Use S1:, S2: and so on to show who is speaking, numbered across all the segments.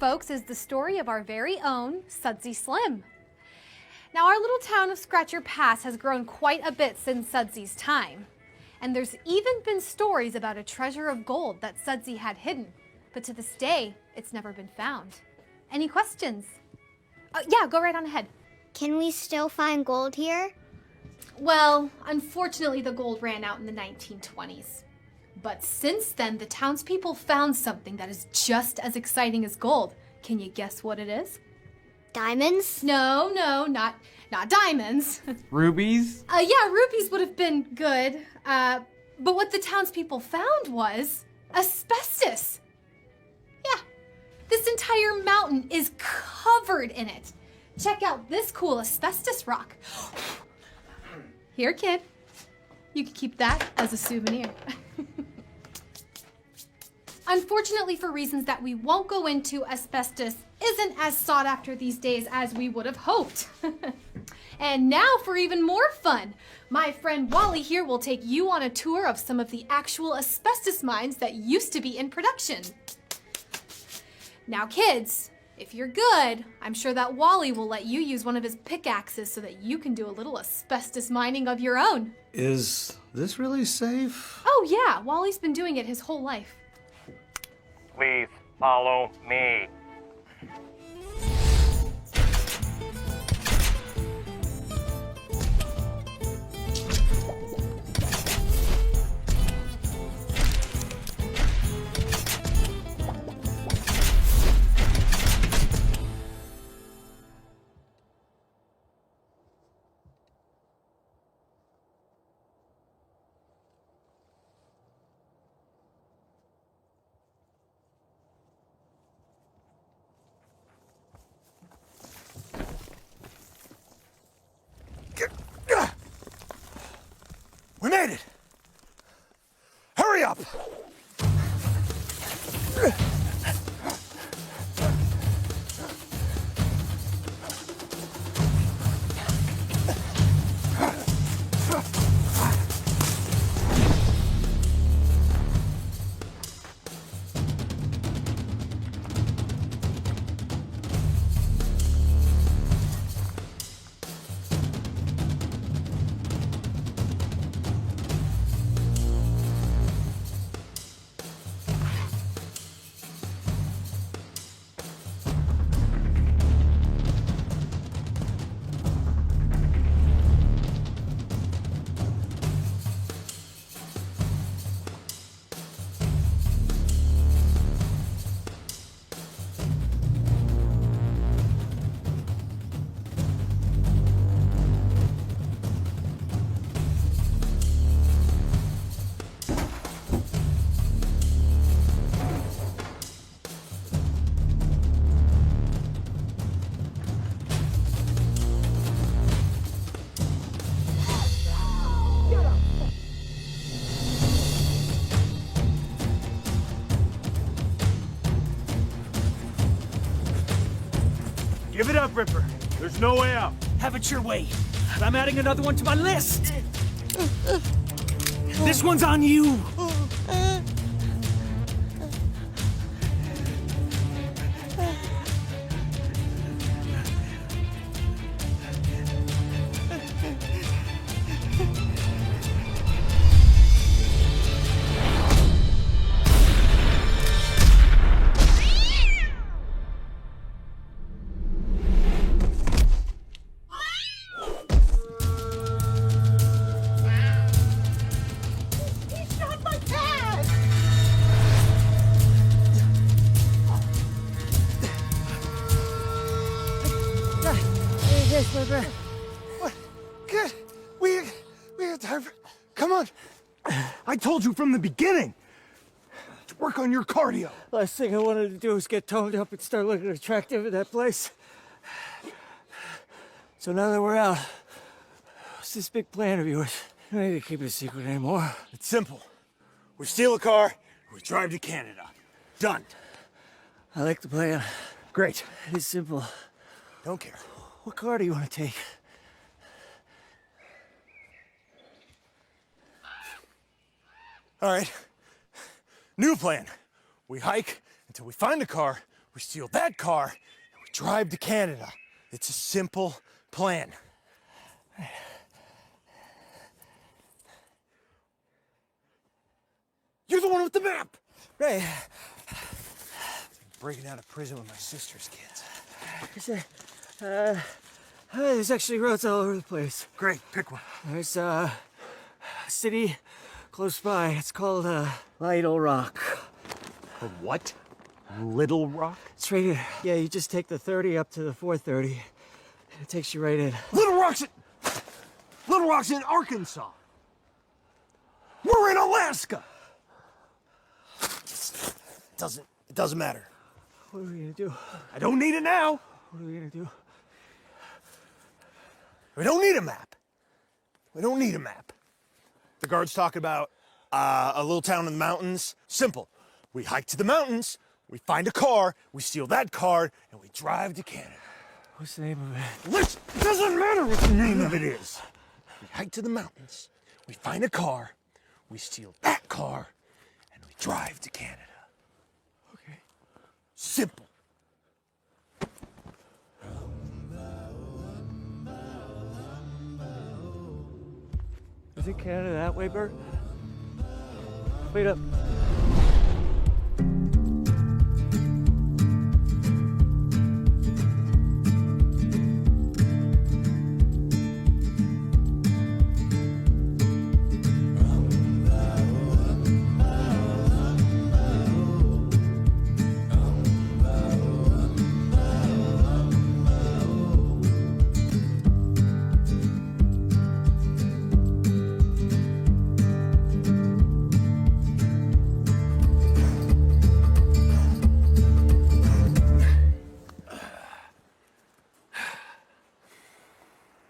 S1: folks, is the story of our very own Sudsy Slim. Now, our little town of Scratcher Pass has grown quite a bit since Sudsy's time. And there's even been stories about a treasure of gold that Sudsy had hidden. But to this day, it's never been found. Any questions? Yeah, go right on ahead.
S2: Can we still find gold here?
S1: Well, unfortunately, the gold ran out in the 1920s. But since then, the townspeople found something that is just as exciting as gold. Can you guess what it is?
S2: Diamonds?
S1: No, not diamonds.
S3: Rubies?
S1: Yeah, rubies would have been good. But what the townspeople found was asbestos. Yeah, this entire mountain is covered in it. Check out this cool asbestos rock. Here, kid. You can keep that as a souvenir. Unfortunately, for reasons that we won't go into, asbestos isn't as sought after these days as we would have hoped. And now for even more fun. My friend Wally here will take you on a tour of some of the actual asbestos mines that used to be in production. Now kids, if you're good, I'm sure that Wally will let you use one of his pickaxes so that you can do a little asbestos mining of your own.
S4: Is this really safe?
S1: Oh yeah, Wally's been doing it his whole life.
S5: Please follow me.
S4: We made it! Hurry up!
S6: Give it up, Ripper. There's no way out.
S7: Have it your way. I'm adding another one to my list. This one's on you.
S4: What? Good. We got time for... Come on.
S6: I told you from the beginning to work on your cardio.
S7: Last thing I wanted to do was get toned up and start looking attractive in that place. So now that we're out, what's this big plan of yours? I don't need to keep it a secret anymore.
S6: It's simple. We steal a car, we drive to Canada. Done.
S7: I like the plan.
S6: Great.
S7: It's simple.
S6: Don't care.
S7: What car do you want to take?
S6: All right. New plan. We hike until we find a car, we
S4: we steal that car, and we drive to Canada. It's a simple plan. You're the one with the map!
S7: Right.
S4: Breaking out of prison with my sister's kids.
S7: There's actually roads all over the place.
S4: Great, pick one.
S7: There's a city close by. It's called Little Rock.
S6: What? Little Rock?
S7: It's right here. Yeah, you just take the 30 up to the 430. It takes you right in.
S6: Little Rock's in Arkansas. We're in Alaska.
S4: It doesn't matter.
S7: What are we gonna do?
S6: I don't need it now.
S7: What are we gonna do?
S4: We don't need a map. We don't need a map. The guard's talking about a little town in the mountains. Simple. We hike to the mountains, we find a car, we steal that car, and we drive to Canada.
S7: What's the name of it?
S6: Listen, it doesn't matter what the name of it is.
S4: We hike to the mountains, we find a car, we steal that car, and we drive to Canada.
S7: Okay.
S4: Simple.
S7: Is it Canada that way, Bert? Wait up.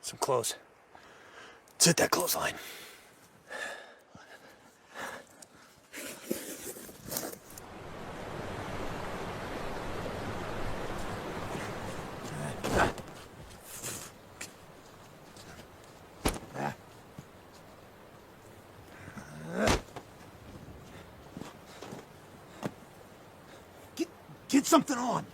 S4: Some clothes. Let's hit that clothesline.
S6: Get something on.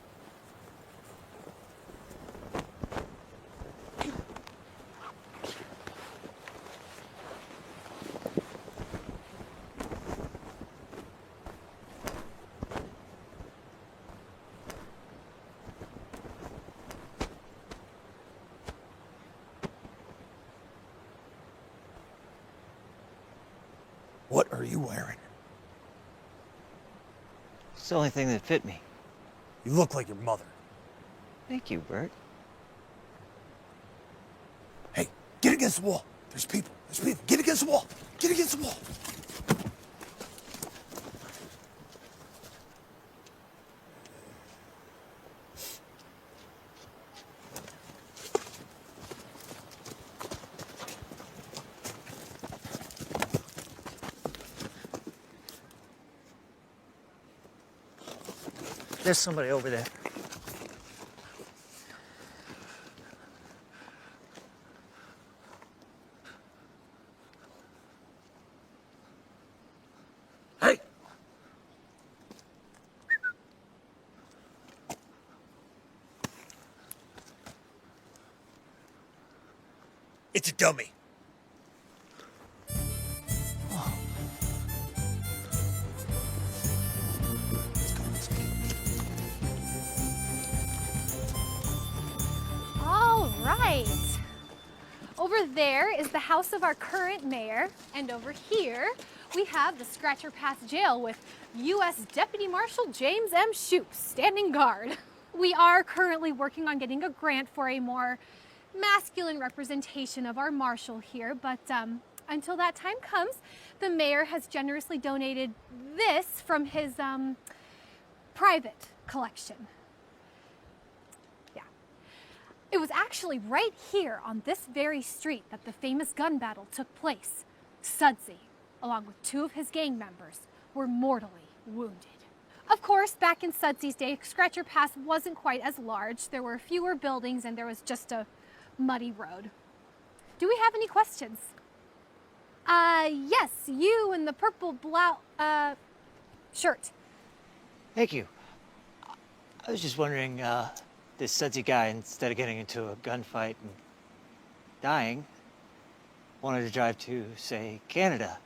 S4: What are you wearing?
S7: It's the only thing that fit me.
S4: You look like your mother.
S7: Thank you, Bert.
S4: Hey, get against the wall. There's people. Get against the wall. Get against the wall.
S7: There's somebody over there.
S4: Hey! It's a dummy.
S1: All right. Over there is the house of our current mayor, and over here we have the Scratcher Pass jail with U.S. Deputy Marshal James M. Shoup standing guard. We are currently working on getting a grant for a more masculine representation of our marshal here, but until that time comes, the mayor has generously donated this from his private collection. It was actually right here on this very street that the famous gun battle took place. Sudsy, along with 2 of his gang members, were mortally wounded. Of course, back in Sudsy's day, Scratcher Pass wasn't quite as large. There were fewer buildings and there was just a muddy road. Do we have any questions? Yes, you in the purple blouse, shirt.
S7: Thank you. I was just wondering, this sudsy guy, instead of getting into a gunfight and dying, wanted to drive to, say, Canada.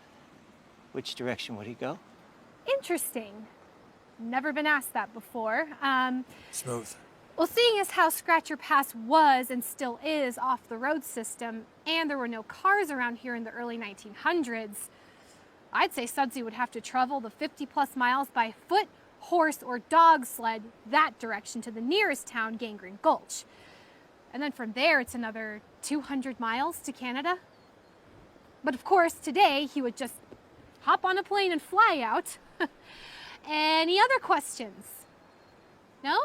S7: Which direction would he go?
S1: Interesting. Never been asked that before.
S4: Smooth.
S1: Well, seeing as how Scratcher Pass was and still is off the road system, and there were no cars around here in the early 1900s, I'd say Sudsy would have to travel the 50-plus miles by foot, horse, or dog sled that direction to the nearest town, Gangrene Gulch. And then from there, it's another 200 miles to Canada. But of course, today, he would just hop on a plane and fly out. Any other questions? No?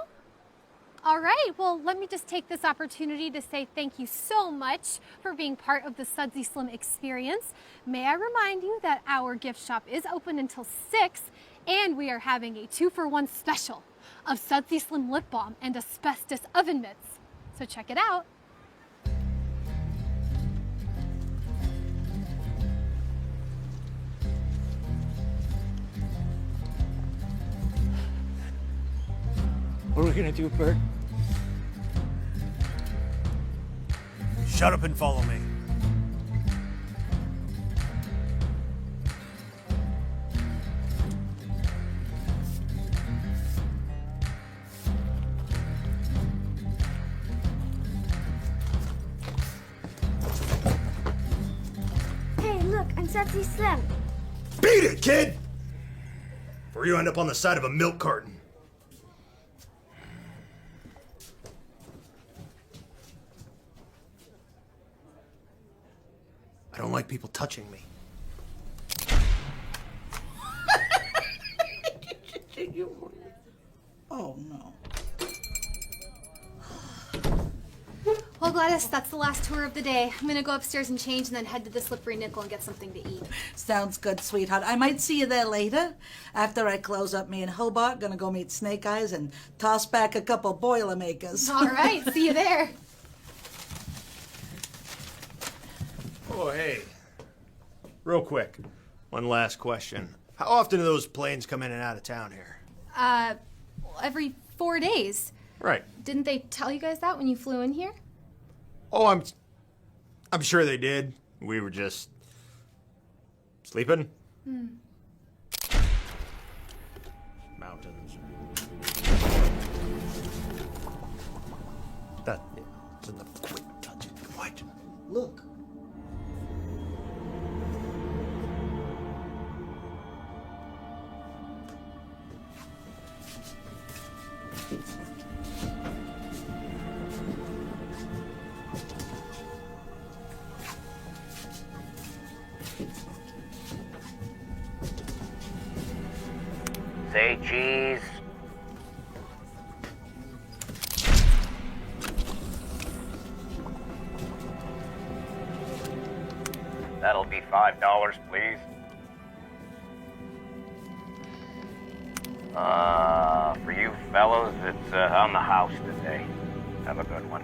S1: All right, well, let me just take this opportunity to say thank you so much for being part of the Sudsy Slim experience. May I remind you that our gift shop is open until 6, and we are having a 2-for-1 special of Sudsy Slim lip balm and asbestos oven mitts. So check it out.
S7: What are we gonna do, Bert?
S4: Shut up and follow me.
S2: Hey, look, I'm Sudsy Slim.
S4: Beat it, kid! Or you end up on the side of a milk carton. I don't like people touching me.
S3: Oh, no.
S1: Well, Gladys, that's the last tour of the day. I'm gonna go upstairs and change and then head to the Slippery Nickel and get something to eat.
S3: Sounds good, sweetheart. I might see you there later. After I close up me in Hobart, gonna go meet Snake Eyes and toss back a couple Boilermakers.
S1: All right, see you there.
S4: Oh, hey. Real quick, one last question. How often do those planes come in and out of town here?
S1: Every 4 days.
S4: Right.
S1: Didn't they tell you guys that when you flew in here?
S4: Oh, I'm sure they did. We were just sleeping. Mountains. That isn't the quick touch. What?
S3: Look.
S5: Say cheese. That'll be $5, please. For you fellows, it's on the house today. Have a good one.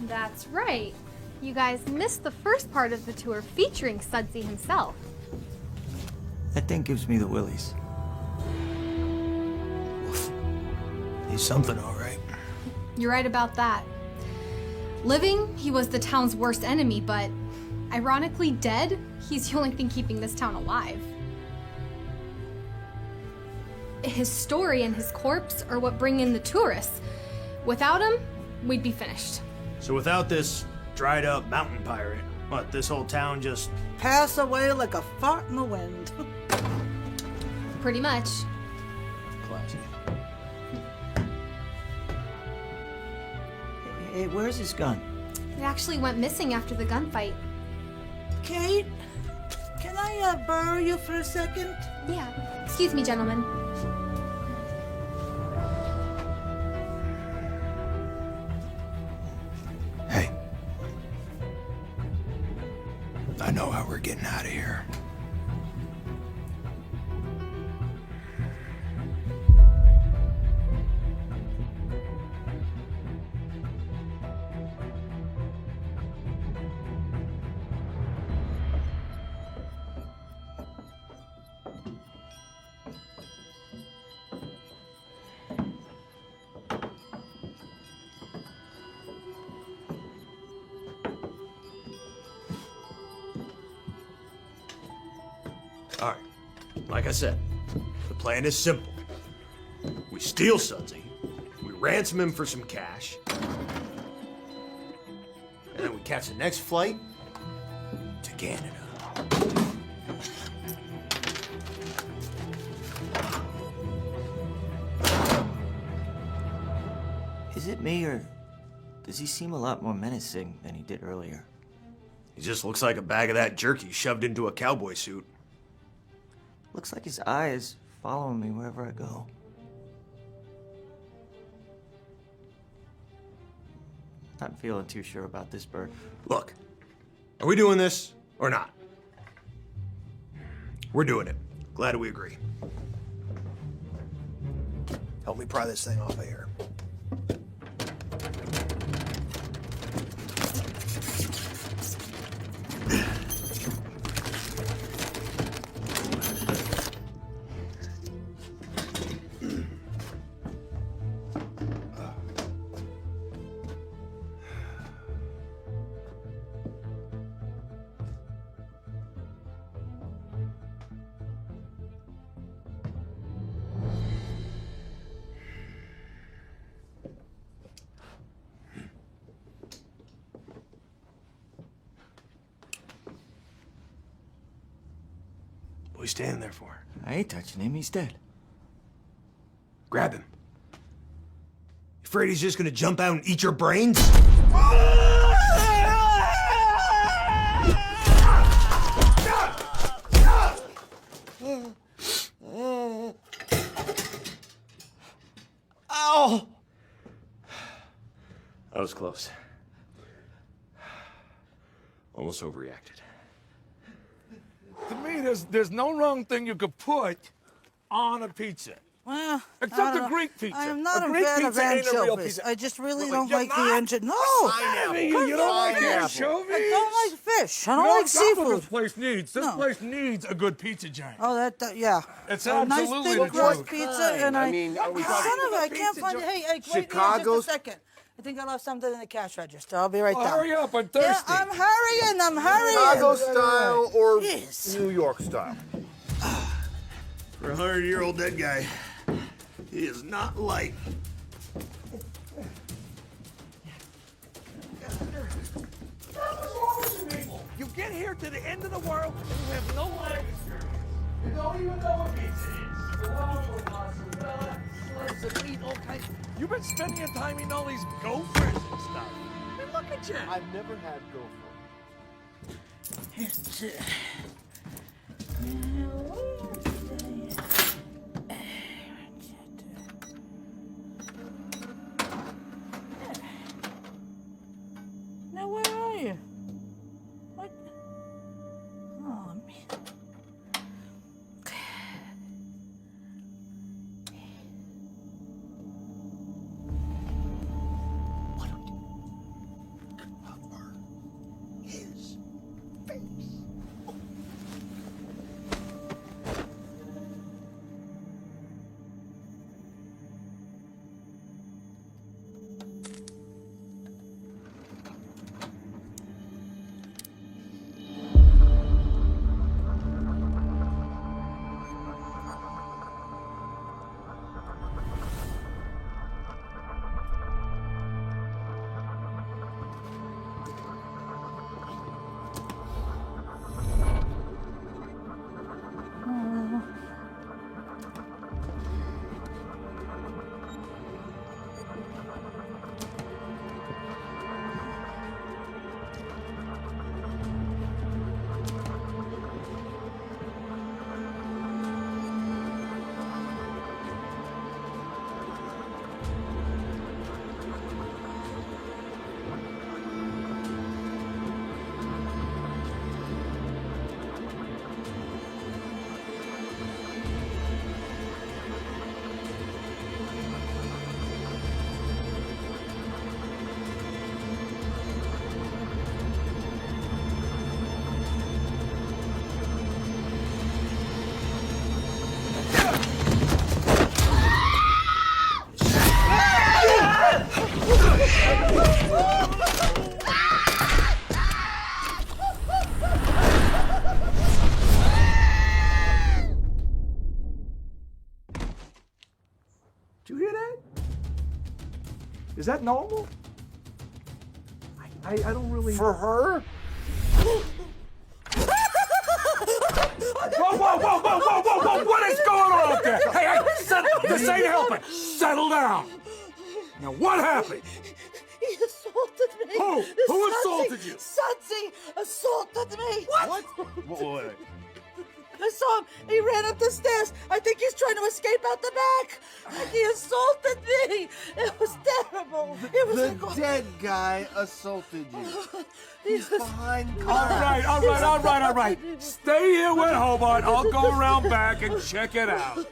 S1: That's right. You guys missed the first part of the tour featuring Sudsy himself.
S7: That thing gives me the willies.
S4: He's something, all right.
S1: You're right about that. Living, he was the town's worst enemy, but ironically dead, he's the only thing keeping this town alive. His story and his corpse are what bring in the tourists. Without him, we'd be finished.
S4: So without this dried up mountain pirate, what, this whole town just...
S3: Pass away like a fart in the wind.
S1: Pretty much.
S4: Classy.
S7: Hey, where's his gun?
S1: It actually went missing after the gunfight.
S3: Kate, can I borrow you for a second?
S1: Yeah. Excuse me, gentlemen.
S4: Hey. I know how we're getting out of here. Like I said, the plan is simple. We steal Sudsy, we ransom him for some cash, and then we catch the next flight to Canada.
S7: Is it me, or does he seem a lot more menacing than he did earlier?
S4: He just looks like a bag of that jerky shoved into a cowboy suit.
S7: Looks like his eye is following me wherever I go. Not feeling too sure about this bird.
S4: Look, are we doing this or not? We're doing it. Glad we agree. Help me pry this thing off of here. What are you standing there for?
S7: I ain't touching him, he's dead.
S4: Grab him. You afraid he's just gonna jump out and eat your brains? Ow! That was close. Almost overreacted.
S6: To me, there's no wrong thing you could put on a pizza.
S3: Well,
S6: Except a Greek pizza.
S3: I am not
S6: A
S3: a
S6: Greek
S3: fan of
S6: pizza ain't a real
S3: anchovies.
S6: pizza.
S3: I just really
S6: Wait,
S3: don't
S6: you're
S3: like
S6: not?
S3: the engine. No!
S6: You don't like
S3: Pineapple.
S6: anchovies?
S3: I don't like fish. I don't like
S6: That's what
S3: seafood.
S6: this place needs. This
S3: No.
S6: place needs a good pizza giant.
S3: Oh, yeah.
S6: It's
S3: A nice
S6: absolutely
S3: big
S6: the
S3: crust
S6: truth.
S3: pizza, and
S8: I mean, are we
S3: son
S8: talking
S3: of a, I
S6: about
S3: can't
S6: pizza
S3: find it.
S6: joint?
S3: Hey, wait here
S8: Chicago's-
S3: just a second. I think I left something in the cash register. I'll be right
S6: Well,
S3: down.
S6: hurry up, I'm
S3: Yeah,
S6: thirsty.
S3: I'm hurrying.
S8: Chicago style or
S3: Yes.
S8: New York style?
S4: For a 100-year-old dead guy, he is not light.
S6: You get here to the end of the world and you have no life experience. You don't even know what pizza is. You've been spending your time eating all these gophers and stuff. I mean, look at you.
S8: I've never had gopher.
S3: Now, where are you? What? Oh, man.
S4: His face.
S6: Is that normal? I don't really...
S8: For her?
S6: Whoa! What is going on up there? Hey, this ain't helping. Settle down. Now, what happened?
S3: He assaulted me.
S6: Who? Who assaulted you?
S3: Sudsy assaulted me.
S6: What?
S8: Wait.
S3: I saw him. He ran up the stairs. I think he's trying to escape out the back. And he assaulted me. It was terrible. It was
S8: The
S3: like,
S8: dead guy assaulted you. He's behind
S6: All right. Stay here with Hobart. I'll go around back and check it out.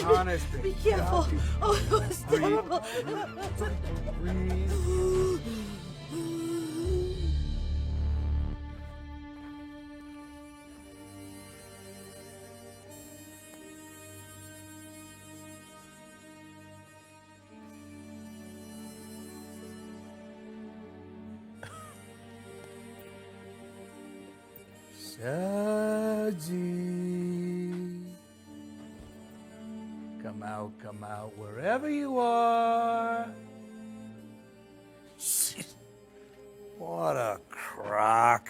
S6: Honest.
S3: Be careful. Oh, it was terrible.
S6: Sudsy. Come out, wherever you are. What a crock.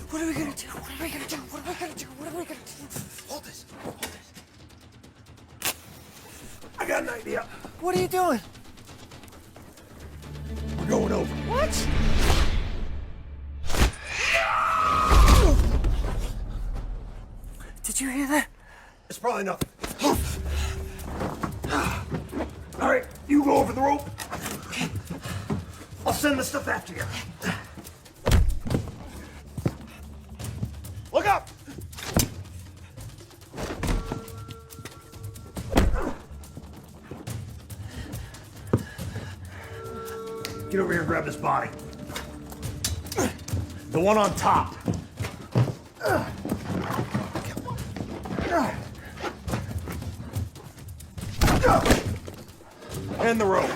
S3: What are we gonna do? What are we gonna do?
S4: Hold this. I got an idea.
S7: What are you doing?
S4: We're going over.
S7: What? Did you hear that?
S4: It's probably nothing. All right, you go over the rope. I'll send the stuff after you. Look up! Get over here and grab this body. The one on top. And the rope.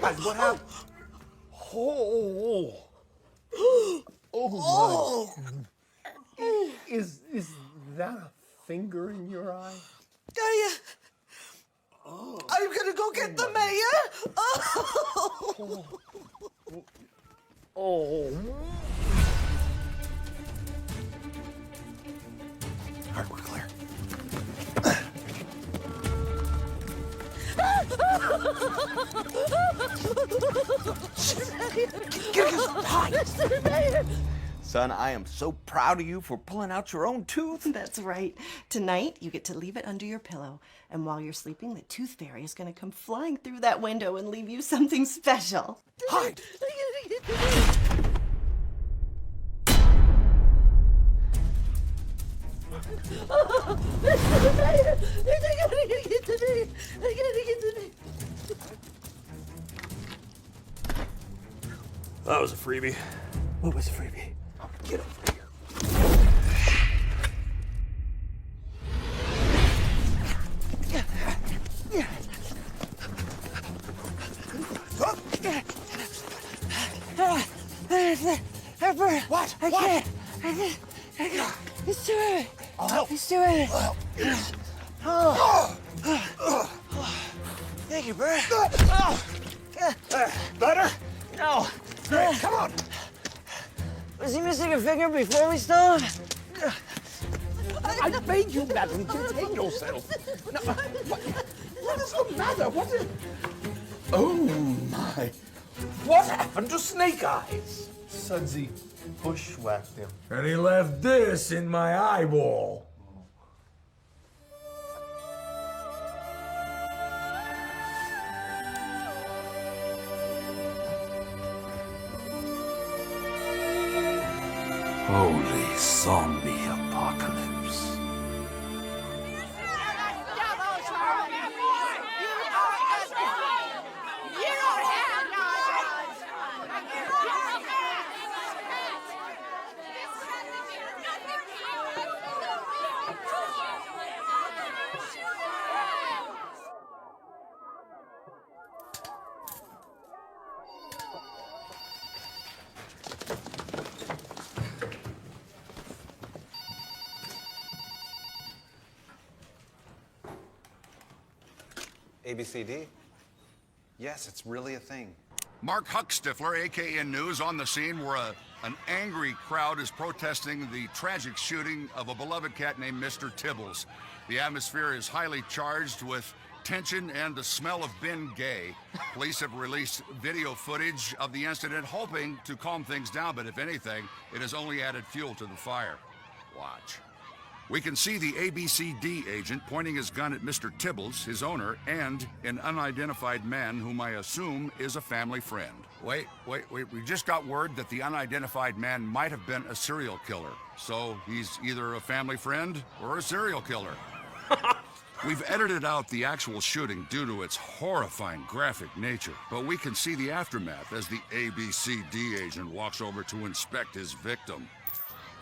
S8: Guys, what happened? Oh my. Is that a finger in your eye?
S3: Are you gonna go get the mayor?
S8: Oh.
S4: All right, we're clear.
S9: Son, I am so proud of you for pulling out your own tooth.
S10: That's right. Tonight, you get to leave it under your pillow. And while you're sleeping, the tooth fairy is going to come flying through that window and leave you something special.
S4: Hide! That was a freebie.
S7: What was a freebie?
S4: Get over here. What?
S7: I can't. It's too heavy.
S4: I'll help.
S7: It's too heavy.
S4: I'll help.
S7: Thank you, Bert.
S4: Better?
S7: No.
S4: Great, come on.
S7: Was he missing a finger before we stole him?
S8: I made you madam contain yourself. No, what is the matter? What is... Oh my. What happened to Snake Eyes? Sudsy bushwhacked him.
S6: And he left this in my eyeball. Holy zombie apocalypse.
S11: ABCD? Yes, it's really a thing.
S12: Mark Huckstifler, AKN News, on the scene where an angry crowd is protesting the tragic shooting of a beloved cat named Mr. Tibbles. The atmosphere is highly charged with tension and the smell of Ben Gay. Police have released video footage of the incident, hoping to calm things down, but if anything, it has only added fuel to the fire. Watch. We can see the ABCD agent pointing his gun at Mr. Tibbles, his owner, and an unidentified man whom I assume is a family friend. Wait. We just got word that the unidentified man might have been a serial killer. So he's either a family friend or a serial killer. We've edited out the actual shooting due to its horrifying graphic nature, but we can see the aftermath as the ABCD agent walks over to inspect his victim.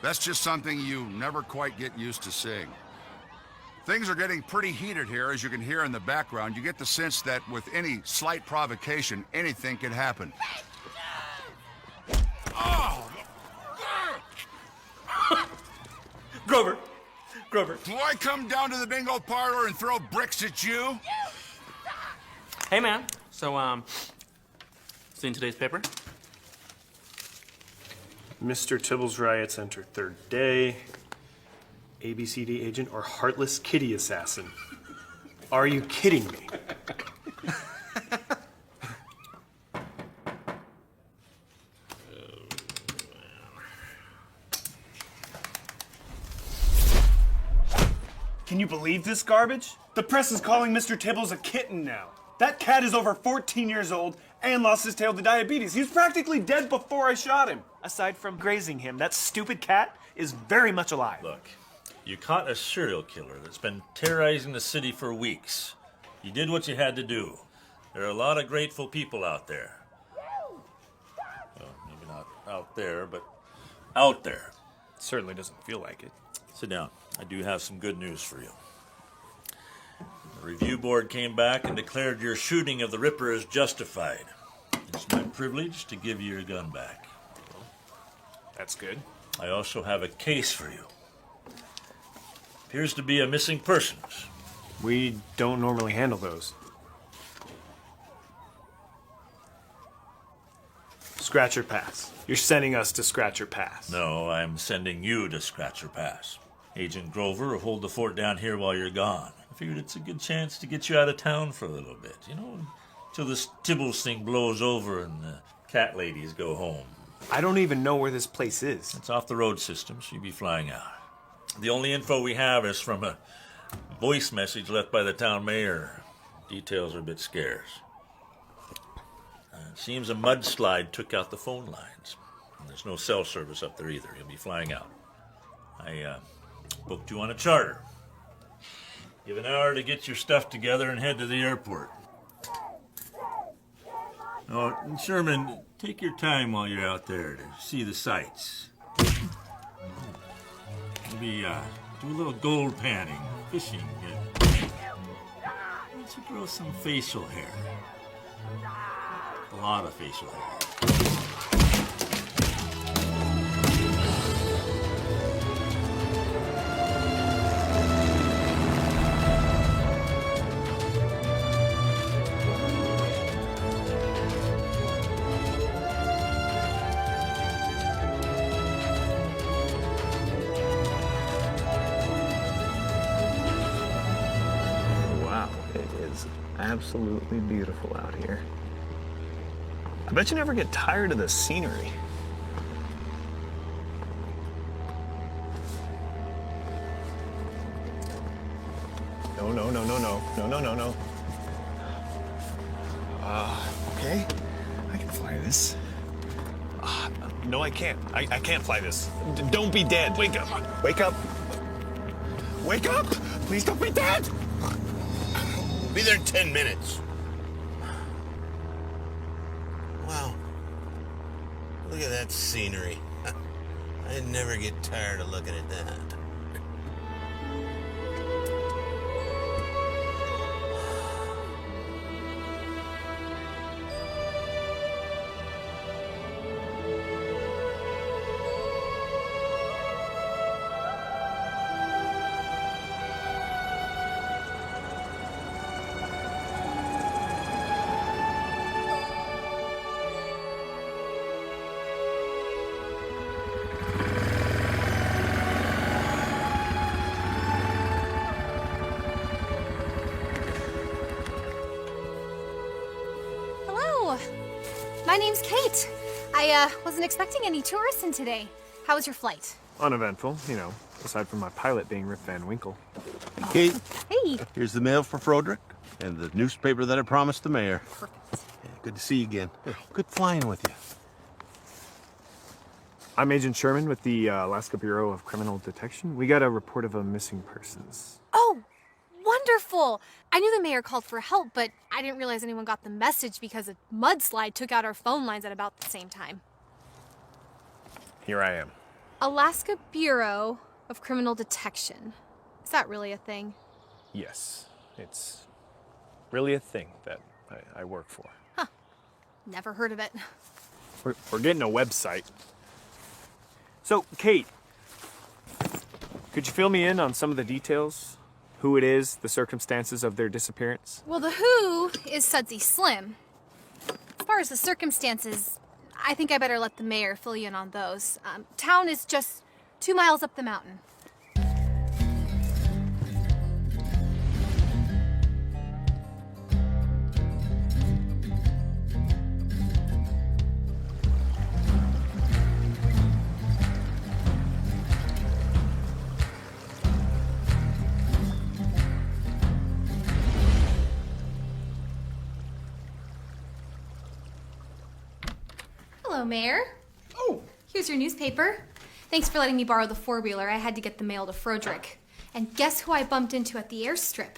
S12: That's just something you never quite get used to seeing. Things are getting pretty heated here, as you can hear in the background. You get the sense that with any slight provocation, anything can happen. Oh!
S13: Grover!
S12: Do I come down to the bingo parlor and throw bricks at you?
S13: Hey, man. So, seen today's paper?
S14: Mr. Tibbles riots enter third day. ABCD agent or heartless kitty assassin. Are you kidding me? Can you believe this garbage? The press is calling Mr. Tibbles a kitten now. That cat is over 14 years old and lost his tail to diabetes. He was practically dead before I shot him. Aside from grazing him, that stupid cat is very much alive.
S15: Look, you caught a serial killer that's been terrorizing the city for weeks. You did what you had to do. There are a lot of grateful people out there. Well, maybe not out there, but out there.
S14: It certainly doesn't feel like it.
S15: Sit down. I do have some good news for you. The review board came back and declared your shooting of the Ripper is justified. It's my privilege to give you your gun back.
S14: That's good.
S15: I also have a case for you. Appears to be a missing persons.
S14: We don't normally handle those. Scratch or pass. You're sending us to scratch or pass.
S15: No, I'm sending you to scratch or pass. Agent Grover will hold the fort down here while you're gone. I figured it's a good chance to get you out of town for a little bit, you know, till this Tibbles thing blows over and the cat ladies go home.
S14: I don't even know where this place is.
S15: It's off the road system, so you'll be flying out. The only info we have is from a voice message left by the town mayor. Details are a bit scarce. It seems a mudslide took out the phone lines. And there's no cell service up there either. You'll be flying out. I booked you on a charter. You have an hour to get your stuff together and head to the airport. Oh, and Sherman, take your time while you're out there to see the sights. Maybe do a little gold panning, fishing. Why don't you grow some facial hair? A lot of facial hair.
S14: Absolutely beautiful out here. I bet you never get tired of the scenery. No. Okay. I can fly this. No, I can't. I can't fly this. Don't be dead. Wake up. Wake up. Wake up! Please don't be dead!
S16: Be there in 10 minutes. Wow. Look at that scenery. I never get tired of looking at that.
S1: My name's Kate. I wasn't expecting any tourists in today. How was your flight?
S14: Uneventful, aside from my pilot being Rip Van Winkle.
S16: Kate,
S1: Hey.
S16: here's the mail for Froderick and the newspaper that I promised the mayor.
S1: Perfect.
S16: Yeah, good to see you again. Good flying with you.
S14: I'm Agent Sherman with the Alaska Bureau of Criminal Detection. We got a report of a missing persons.
S1: Oh, wonderful! I knew the mayor called for help, but I didn't realize anyone got the message because a mudslide took out our phone lines at about the same time.
S14: Here I am.
S1: Alaska Bureau of Criminal Detection. Is that really a thing?
S14: Yes, it's really a thing that I work for.
S1: Huh. Never heard of it.
S14: We're getting a website. So, Kate, could you fill me in on some of the details? Who it is, the circumstances of their disappearance?
S1: Well, the who is Sudsy Slim. As far as the circumstances, I think I better let the mayor fill you in on those. Town is just 2 miles up the mountain. Hello, Mayor.
S8: Oh.
S1: Here's your newspaper. Thanks for letting me borrow the four-wheeler. I had to get the mail to Froderick. And guess who I bumped into at the airstrip?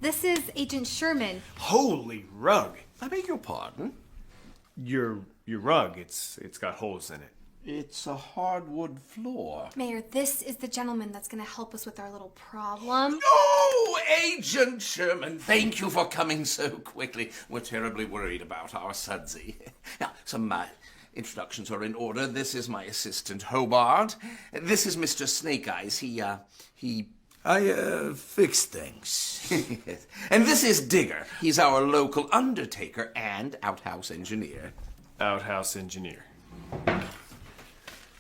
S1: This is Agent Sherman.
S14: Holy rug!
S8: I beg your pardon?
S14: Your rug, it's got holes in it.
S8: It's a hardwood floor.
S1: Mayor, this is the gentleman that's going to help us with our little problem.
S8: Oh, Agent Sherman, thank you for coming so quickly. We're terribly worried about our Sudsy. Now, some introductions are in order. This is my assistant, Hobart. This is Mr. Snake Eyes. I fix things. Yes. And this is Digger. He's our local undertaker and outhouse engineer.
S14: Outhouse engineer.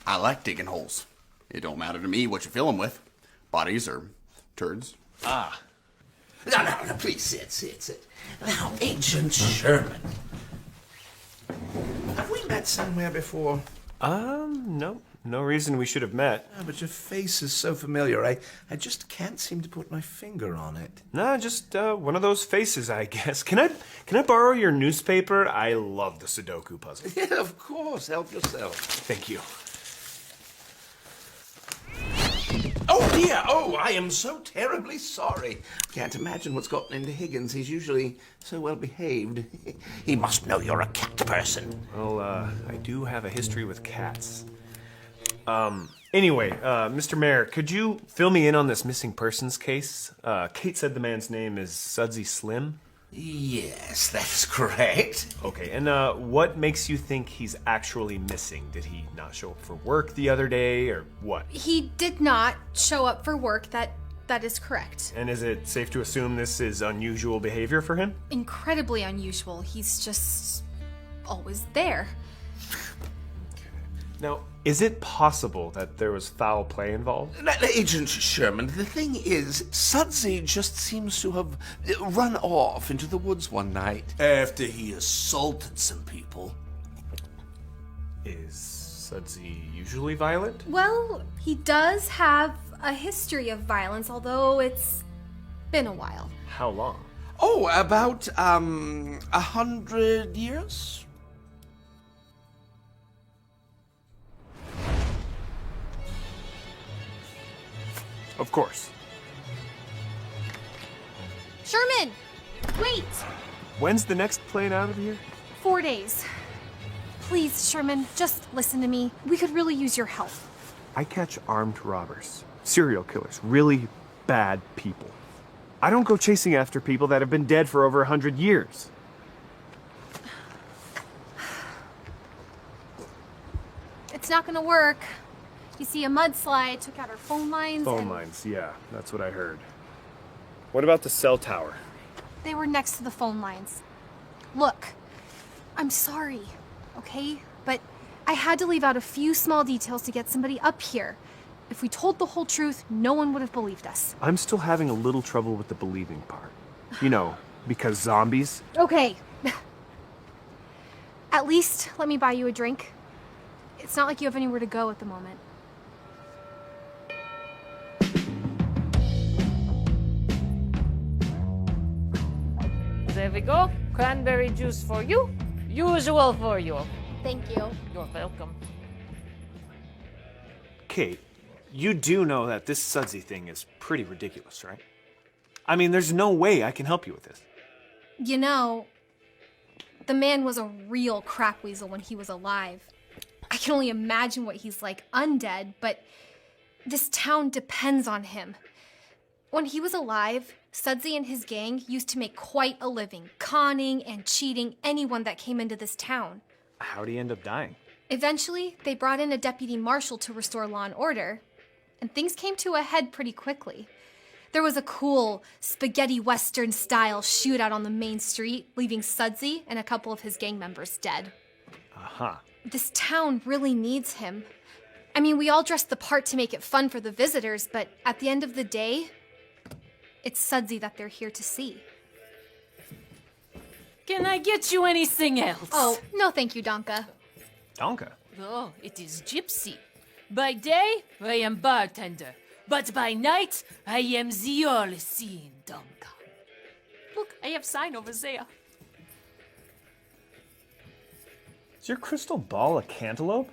S8: I like digging holes. It don't matter to me what you fill them with. Bodies or turds.
S14: Ah.
S8: No, please sit. Now, Agent Sherman. Have we met somewhere before?
S14: No. No reason we should have met.
S8: But your face is so familiar. I just can't seem to put my finger on it.
S14: No, just one of those faces, I guess. Can I borrow your newspaper? I love the Sudoku puzzle.
S8: Yeah, of course. Help yourself.
S14: Thank you.
S8: Oh, dear. Oh, I am so terribly sorry. Can't imagine what's gotten into Higgins. He's usually so well behaved. He must know you're a cat person.
S14: Well, I do have a history with cats. Anyway, Mr. Mayor, could you fill me in on this missing persons case? Kate said the man's name is Sudsy Slim?
S8: Yes, that's correct.
S14: Okay, and what makes you think he's actually missing? Did he not show up for work the other day, or what?
S1: He did not show up for work. That is correct.
S14: And is it safe to assume this is unusual behavior for him?
S1: Incredibly unusual. He's just always there.
S14: Now, is it possible that there was foul play involved?
S8: Agent Sherman, the thing is, Sudsy just seems to have run off into the woods one night. After he assaulted some people.
S14: Is Sudsy usually violent?
S1: Well, he does have a history of violence, although it's been a while.
S14: How long?
S8: Oh, about, 100 years?
S14: Of course.
S1: Sherman! Wait!
S14: When's the next plane out of here?
S1: 4 days. Please, Sherman, just listen to me. We could really use your help.
S14: I catch armed robbers, serial killers, really bad people. I don't go chasing after people that have been dead for over 100 years.
S1: It's not gonna work. You see, a mudslide took out our phone lines.
S14: Phone lines, yeah, that's what I heard. What about the cell tower?
S1: They were next to the phone lines. Look, I'm sorry, okay? But I had to leave out a few small details to get somebody up here. If we told the whole truth, no one would have believed us.
S14: I'm still having a little trouble with the believing part. You know, because zombies.
S1: Okay. At least let me buy you a drink. It's not like you have anywhere to go at the moment.
S17: There we go. Cranberry juice for you. Usual for you.
S1: Thank you.
S17: You're welcome.
S14: Kate, you do know that this sudsy thing is pretty ridiculous, right? I mean, there's no way I can help you with this.
S1: You know, the man was a real crap weasel when he was alive. I can only imagine what he's like undead, but this town depends on him. When he was alive, Sudsy and his gang used to make quite a living, conning and cheating anyone that came into this town.
S14: How'd he end up dying?
S1: Eventually, they brought in a deputy marshal to restore law and order, and things came to a head pretty quickly. There was a cool spaghetti western style shootout on the main street, leaving Sudsy and a couple of his gang members dead.
S14: Uh-huh.
S1: This town really needs him. I mean, we all dress the part to make it fun for the visitors, but at the end of the day, it's Sudsy that they're here to see.
S17: Can I get you anything else?
S1: Oh, no thank you, Donka.
S14: Donka?
S17: Oh, it is Gypsy. By day, I am bartender. But by night, I am the all-seeing Donka. Look, I have sign over there.
S14: Is your crystal ball a cantaloupe?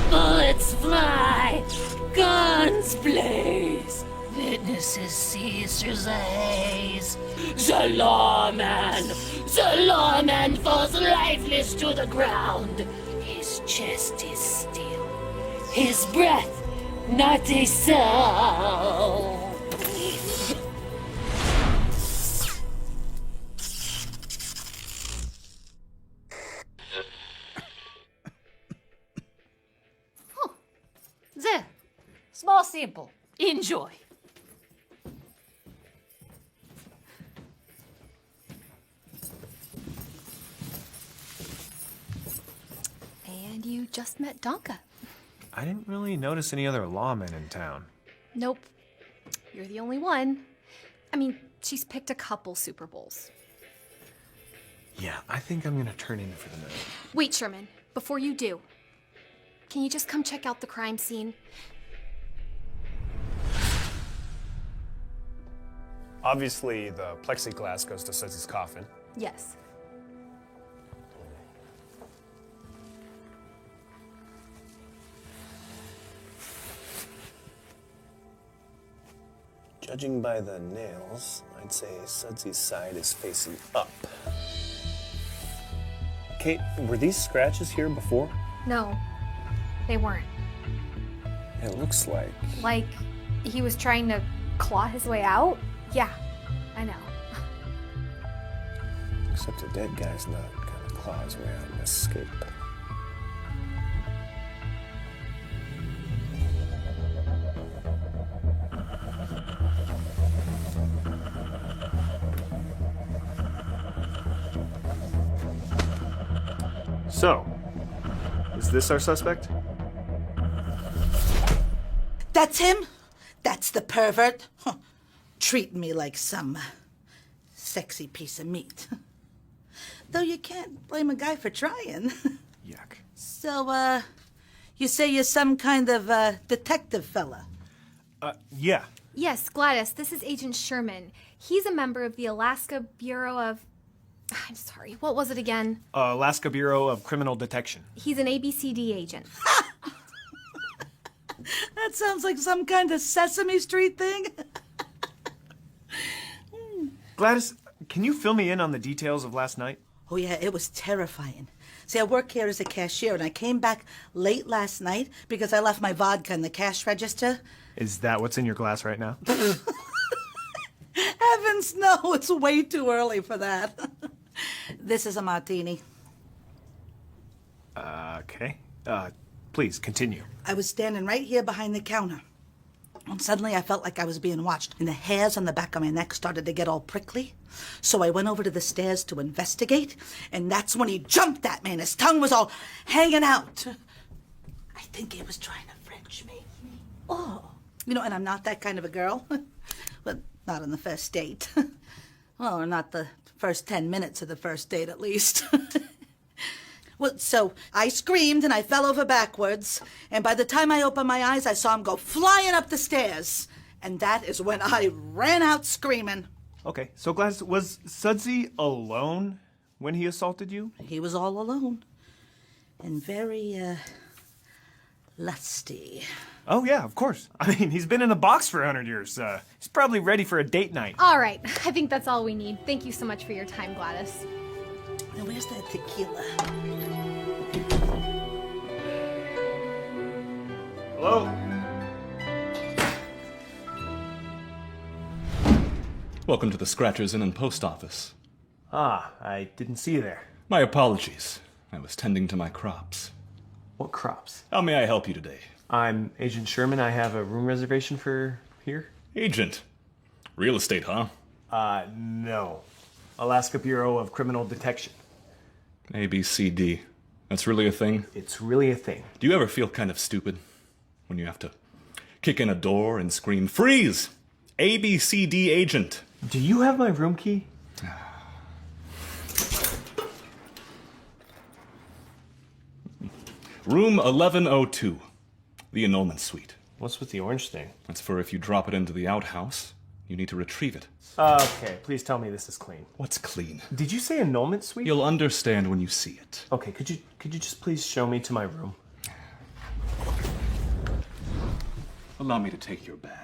S17: Bullets fly, guns blaze, witnesses see through the haze. The lawman falls lifeless to the ground. His chest is still, his breath not a sound. There. Small sample. Enjoy.
S1: And you just met Donka.
S14: I didn't really notice any other lawmen in town.
S1: Nope. You're the only one. I mean, she's picked a couple Super Bowls.
S14: Yeah, I think I'm gonna turn in for the night.
S1: Wait, Sherman. Before you do, can you just come check out the crime scene?
S14: Obviously, the plexiglass goes to Sudsy's coffin.
S1: Yes.
S14: Judging by the nails, I'd say Sudsy's side is facing up. Kate, were these scratches here before?
S1: No, they weren't.
S14: It looks like...
S1: Like he was trying to claw his way out? Yeah, I know.
S14: Except a dead guy's not gonna claw his way out and escape. So, is this our suspect?
S3: That's him? That's the pervert? Huh. Treating me like some sexy piece of meat. Though you can't blame a guy for trying.
S14: Yuck.
S3: So, you say you're some kind of detective fella?
S14: Yeah.
S1: Yes, Gladys, this is Agent Sherman. He's a member of the Alaska Bureau of... I'm sorry, what was it again?
S14: Alaska Bureau of Criminal Detection.
S1: He's an ABCD agent.
S3: That sounds like some kind of Sesame Street thing.
S14: Gladys, can you fill me in on the details of last night?
S3: Oh, yeah, it was terrifying. See, I work here as a cashier, and I came back late last night because I left my vodka in the cash register.
S14: Is that what's in your glass right now?
S3: Heavens, no, it's way too early for that. This is a martini.
S14: Okay. Please, continue.
S3: I was standing right here behind the counter. And suddenly I felt like I was being watched, and the hairs on the back of my neck started to get all prickly. So I went over to the stairs to investigate, and that's when he jumped at me, and his tongue was all hanging out. I think he was trying to French me. Oh. You know, and I'm not that kind of a girl. But not on the first date. Well, or not the first 10 minutes of the first date, at least. Well, so I screamed and I fell over backwards, and by the time I opened my eyes, I saw him go flying up the stairs. And that is when I ran out screaming.
S14: Okay, so Gladys, was Sudsy alone when he assaulted you?
S3: He was all alone. And very, lusty.
S14: Oh, yeah, of course. I mean, he's been in a box for 100 years. He's probably ready for a date night.
S1: All right, I think that's all we need. Thank you so much for your time, Gladys.
S3: Now, where's that tequila?
S14: Hello?
S18: Welcome to the Scratchers Inn and Post Office.
S14: Ah, I didn't see you there.
S18: My apologies. I was tending to my crops.
S14: What crops?
S18: How may I help you today?
S14: I'm Agent Sherman. I have a room reservation for here.
S18: Agent? Real estate, huh?
S14: No. Alaska Bureau of Criminal Detection.
S18: ABCD. That's really a thing?
S14: It's really a thing.
S18: Do you ever feel kind of stupid when you have to kick in a door and scream, "Freeze! ABCD agent"?
S14: Do you have my room key?
S18: Room 1102. The annulment suite.
S14: What's with the orange thing?
S18: That's for if you drop it into the outhouse, you need to retrieve it.
S14: Okay, please tell me this is clean.
S18: What's clean?
S14: Did you say annulment suite?
S18: You'll understand when you see it.
S14: Okay, could you just please show me to my room?
S18: Allow me to take your bag.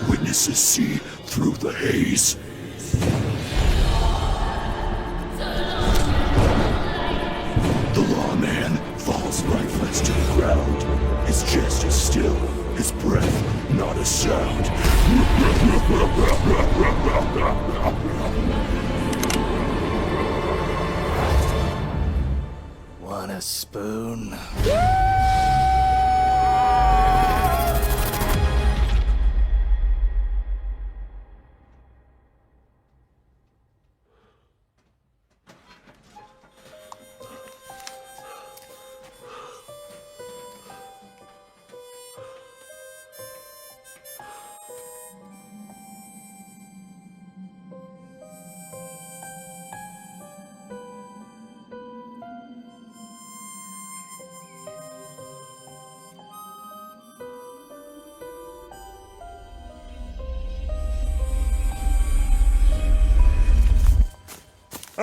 S19: Witnesses see through the haze. The lawman falls lifeless to the ground. His chest is still, his breath not a sound.
S20: Want a spoon?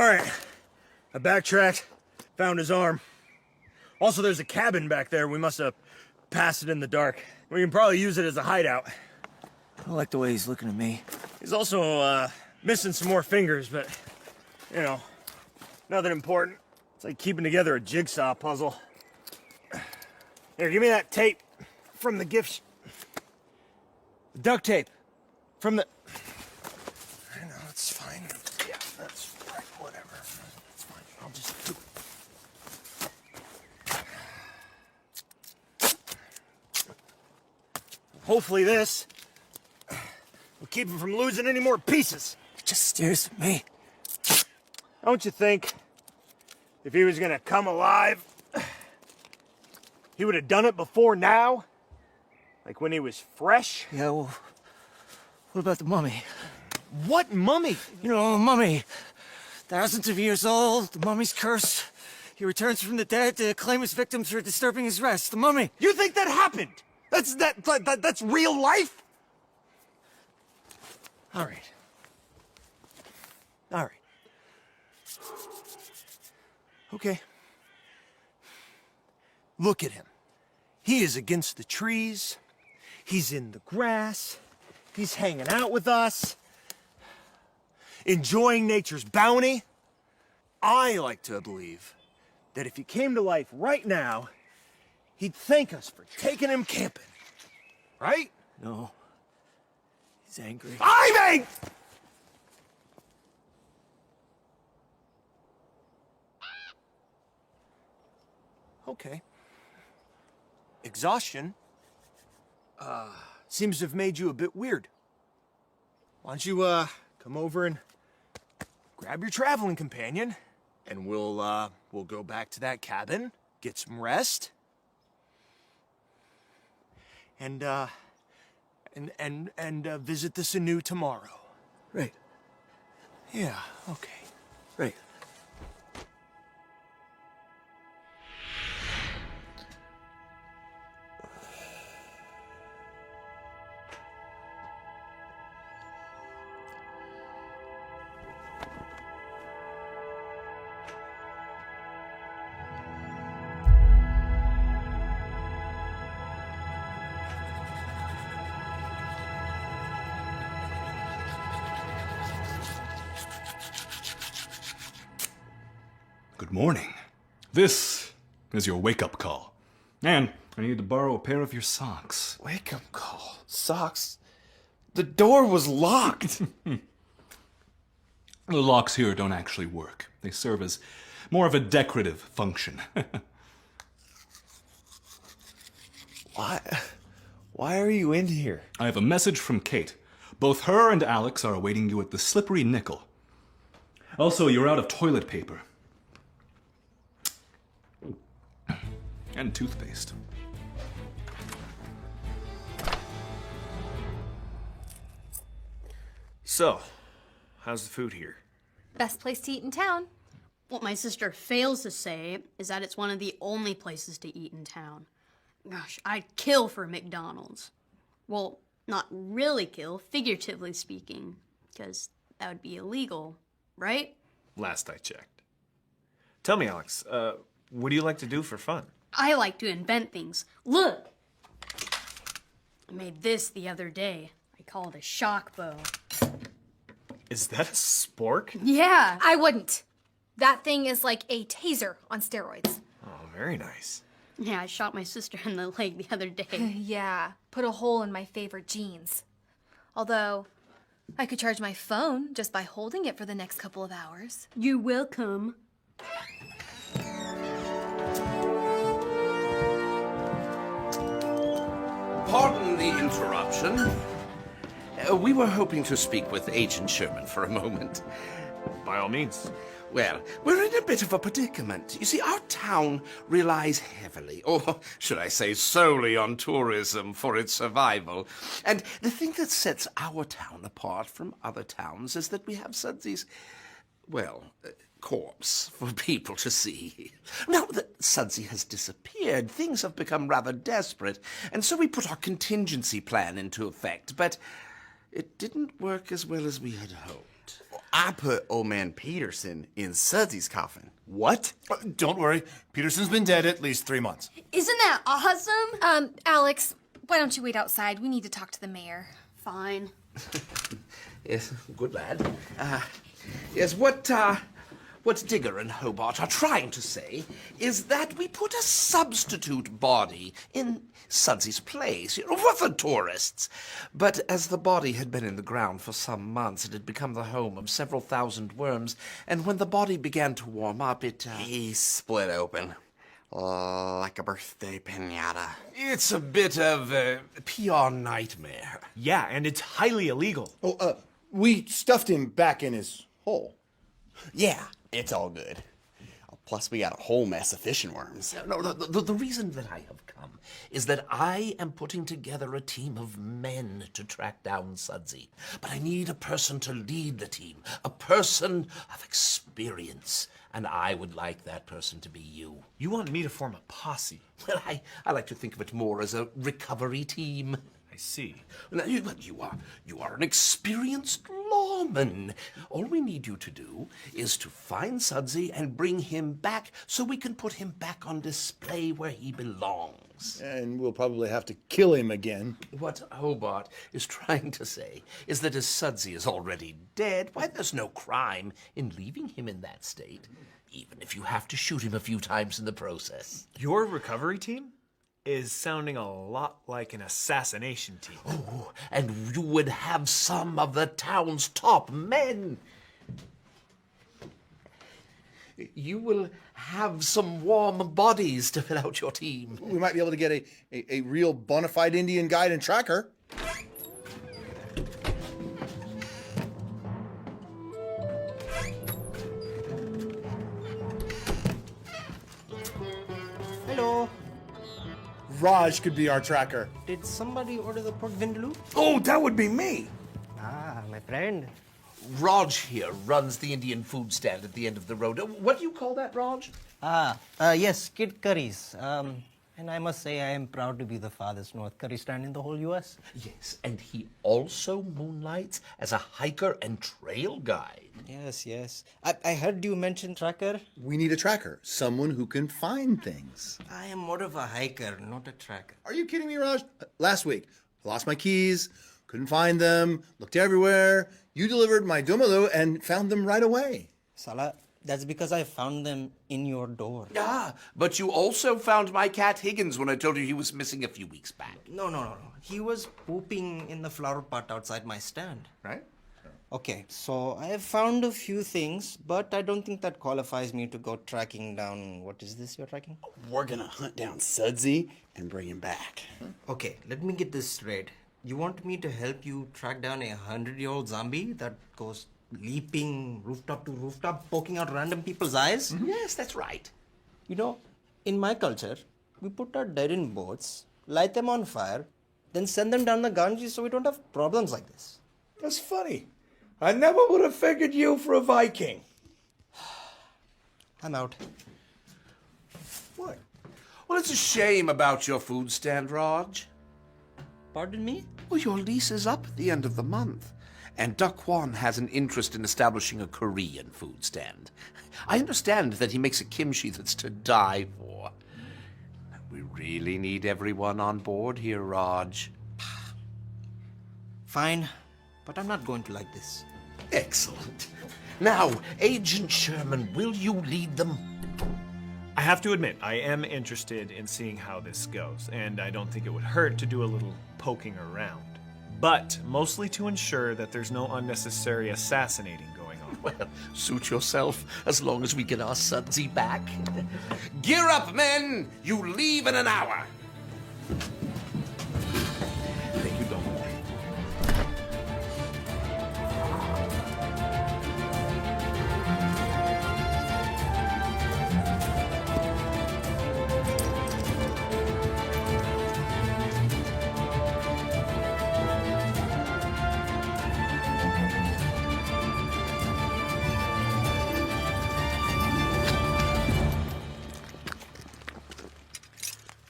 S4: All right. I backtracked, found his arm. Also, there's a cabin back there. We must have passed it in the dark. We can probably use it as a hideout.
S7: I don't like the way he's looking at me.
S4: He's also, missing some more fingers, but, you know, nothing important. It's like keeping together a jigsaw puzzle. Here, give me that tape from the gift. Duct tape from the... I know, it's fine. Yeah, that's fine, whatever. It's fine, I'll just do it. Hopefully this will keep him from losing any more pieces.
S7: He just stares at me.
S4: Don't you think if he was gonna come alive, he would have done it before now? Like when he was fresh?
S7: Yeah, well, what about the mummy?
S4: What mummy?
S7: You know, a mummy. Thousands of years old, the mummy's cursed. He returns from the dead to claim his victims for disturbing his rest. The mummy.
S4: You think that happened? That's real life? All right. All right. Okay. Look at him. He is against the trees. He's in the grass. He's hanging out with us. Enjoying nature's bounty. I like to believe that if he came to life right now, he'd thank us for taking him camping. Right?
S7: No. He's angry.
S4: I'm angry! Okay. Exhaustion, seems to have made you a bit weird. Why don't you, come over and grab your traveling companion, and we'll go back to that cabin, get some rest, and visit the Sanu tomorrow.
S7: Right.
S4: Yeah, okay.
S7: Right.
S18: Good morning. This is your wake-up call. And I need to borrow a pair of your socks.
S8: Wake-up call? Socks? The door was locked.
S18: The locks here don't actually work. They serve as more of a decorative function.
S8: Why are you in here?
S18: I have a message from Kate. Both her and Alex are awaiting you at the Slippery Nickel. Also, you're out of toilet paper. And toothpaste.
S14: So, how's the food here?
S1: Best place to eat in town.
S21: What my sister fails to say is that it's one of the only places to eat in town. Gosh, I'd kill for McDonald's. Well, not really kill, figuratively speaking, because that would be illegal, right?
S14: Last I checked. Tell me, Alex, what do you like to do for fun?
S21: I like to invent things. Look! I made this the other day. I call it a shock bow.
S14: Is that a spork?
S1: Yeah, I wouldn't. That thing is like a taser on steroids.
S14: Oh, very nice.
S21: Yeah, I shot my sister in the leg the other day.
S1: Yeah, put a hole in my favorite jeans. Although, I could charge my phone just by holding it for the next couple of hours.
S21: You're welcome.
S8: Pardon the interruption. We were hoping to speak with Agent Sherman for a moment.
S14: By all means.
S8: Well, we're in a bit of a predicament. You see, our town relies heavily, or should I say solely, on tourism for its survival. And the thing that sets our town apart from other towns is that we have Sudsy's, well, corpse for people to see. Now that Sudsy has disappeared, things have become rather desperate, and so we put our contingency plan into effect, but it didn't work as well as we had hoped.
S9: not. I put old man Peterson in Sudsy's coffin.
S4: What? Don't worry. Peterson's been dead at least 3 months.
S21: Isn't that awesome?
S1: Alex, why don't you wait outside? We need to talk to the mayor.
S21: Fine.
S8: Yes, good lad. Yes, what Digger and Hobart are trying to say is that we put a substitute body in Sudsy's place, for the tourists. But as the body had been in the ground for some months, it had become the home of several thousand worms, and when the body began to warm up,
S9: He split open. Like a birthday pinata.
S8: It's a bit of a PR nightmare.
S14: Yeah, and it's highly illegal.
S4: Oh, we stuffed him back in his hole.
S9: Yeah, it's all good. Plus, we got a whole mess of fishing worms.
S8: No, the reason that I have come is that I am putting together a team of men to track down Sudsy. But I need a person to lead the team, a person of experience. And I would like that person to be you.
S14: You want me to form a posse?
S8: Well, I like to think of it more as a recovery team.
S14: I see.
S8: Now, you are an experienced lawman. All we need you to do is to find Sudsy and bring him back so we can put him back on display where he belongs.
S4: And we'll probably have to kill him again.
S8: What Hobart is trying to say is that as Sudsy is already dead, why, there's no crime in leaving him in that state, even if you have to shoot him a few times in the process.
S14: Your recovery team is sounding a lot like an assassination team.
S8: Oh, and you would have some of the town's top men. You will have some warm bodies to fill out your team.
S4: We might be able to get a real bona fide Indian guide and tracker.
S2: Hello.
S4: Raj could be our tracker.
S2: Did somebody order the pork vindaloo?
S8: Oh, that would be me.
S2: Ah, my friend.
S8: Raj here runs the Indian food stand at the end of the road. What do you call that, Raj?
S2: Yes, kid curries. And I must say I am proud to be the farthest north curry stand in the whole U.S.
S8: Yes, and he also moonlights as a hiker and trail guide.
S2: Yes. I heard you mention tracker.
S4: We need a tracker, someone who can find things.
S2: I am more of a hiker, not a tracker.
S4: Are you kidding me, Raj? Last week, I lost my keys, couldn't find them, looked everywhere. You delivered my dumalo and found them right away.
S2: Salah, that's because I found them in your door.
S8: Ah, but you also found my cat Higgins when I told you he was missing a few weeks back.
S2: No. He was pooping in the flower pot outside my stand.
S8: Right?
S2: Okay, so I have found a few things, but I don't think that qualifies me to go tracking down... What is this you're tracking?
S9: We're gonna hunt down Sudsy and bring him back.
S2: Okay, let me get this straight. You want me to help you track down a 100-year-old zombie that goes leaping rooftop to rooftop, poking out random people's eyes?
S8: Yes, that's right.
S2: You know, in my culture, we put our dead in boats, light them on fire, then send them down the Ganges so we don't have problems like this.
S6: That's funny. I never would have figured you for a Viking.
S2: I'm out.
S8: What? Well, it's a shame about your food stand, Raj.
S2: Pardon me?
S8: Well, your lease is up at the end of the month. And Duck Kwan has an interest in establishing a Korean food stand. I understand that he makes a kimchi that's to die for. We really need everyone on board here, Raj.
S2: Fine, but I'm not going to like this.
S8: Excellent. Now, Agent Sherman, will you lead them?
S14: I have to admit, I am interested in seeing how this goes, and I don't think it would hurt to do a little poking around. But mostly to ensure that there's no unnecessary assassinating going on.
S8: Well, suit yourself as long as we get our Sudsy back. Gear up, men! You leave in an hour! Thank you, Don.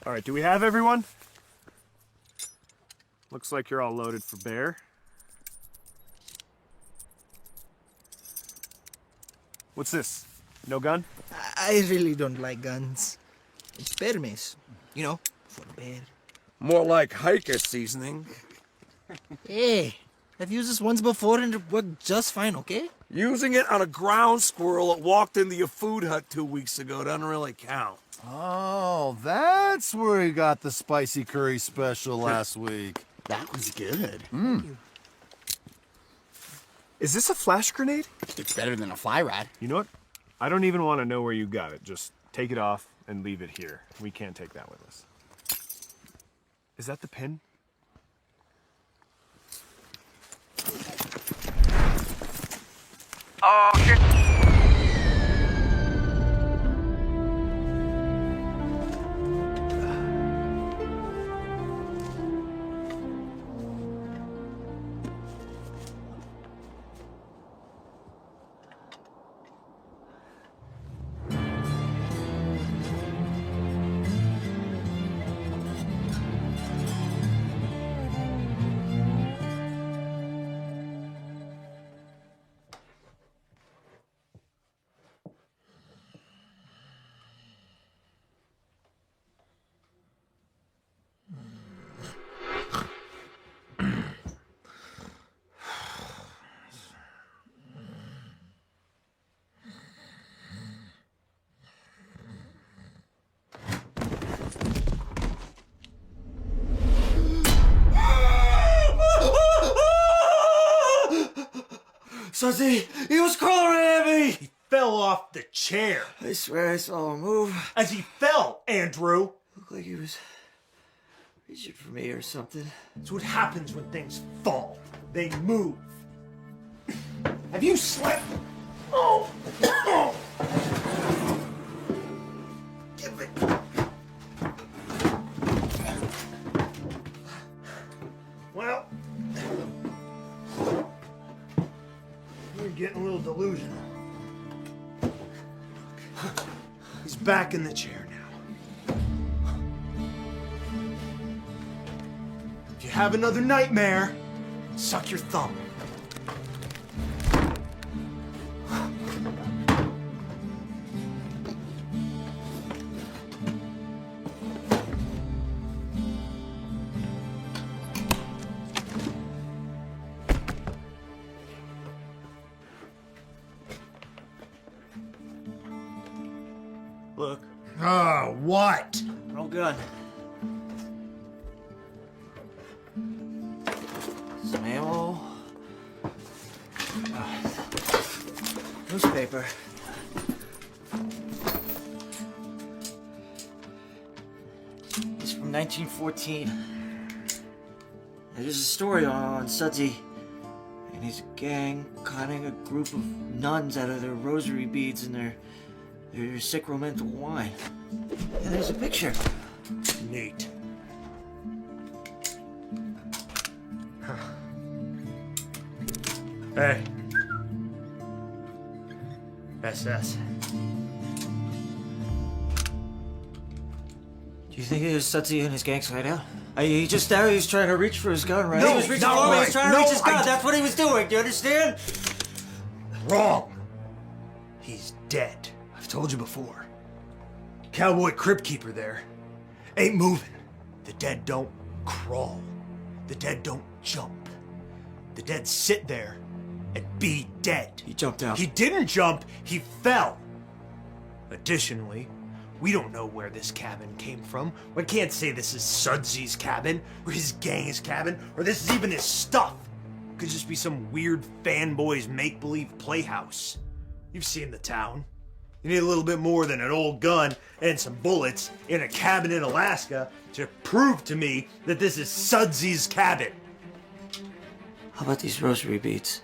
S14: All right, do we have everyone? Looks like you're all loaded for bear.
S4: What's this? No gun?
S2: I really don't like guns. It's bear mace. You know, for the bear.
S8: More like hiker seasoning.
S2: Hey, I've used this once before and it worked just fine, okay?
S8: Using it on a ground squirrel that walked into your food hut 2 weeks ago doesn't really count.
S4: Oh, that's where he got the spicy curry special last week.
S20: That was good.
S14: Is this a flash grenade?
S20: It's better than a fly rod.
S14: You know what? I don't even want to know where you got it. Just take it off and leave it here. We can't take that with us. Is that the pin?
S5: Oh, shit.
S2: Sudsy, he was crawling at me!
S4: He fell off the chair.
S2: I swear I saw him move.
S4: As he fell, Andrew.
S2: Looked like he was reaching for me or something.
S4: That's what happens when things fall. They move. Have you slept? Oh! Give it. Well, you're getting a little delusional. He's back in the chair now. If you have another nightmare, suck your thumb.
S7: Look.
S4: What?
S7: No gun. Some ammo. Newspaper. It's from 1914. There's a story on Sudsy and his gang conning a group of nuns out of their rosary beads and their sacramental wine. And there's a picture.
S4: Neat. Hey. SS.
S7: Do you think it was Sudsy and his gang's hideout? He just there, he was trying to reach for his gun, right?
S4: No,
S7: he was reaching
S4: not
S7: for it, he
S4: right.
S7: was trying to
S4: No,
S7: reach his gun.
S4: I-
S7: That's what he was doing. Do you understand?
S4: Wrong. He's dead. I've told you before. Cowboy Crypt Keeper there ain't moving. The dead don't crawl. The dead don't jump. The dead sit there and be dead.
S7: He jumped out.
S4: He didn't jump, he fell. Additionally, we don't know where this cabin came from. We can't say this is Sudsy's cabin, or his gang's cabin, or this is even his stuff. Could just be some weird fanboy's make-believe playhouse. You've seen the town. You need a little bit more than an old gun and some bullets in a cabin in Alaska to prove to me that this is Sudsy's cabin.
S7: How about these rosary beads?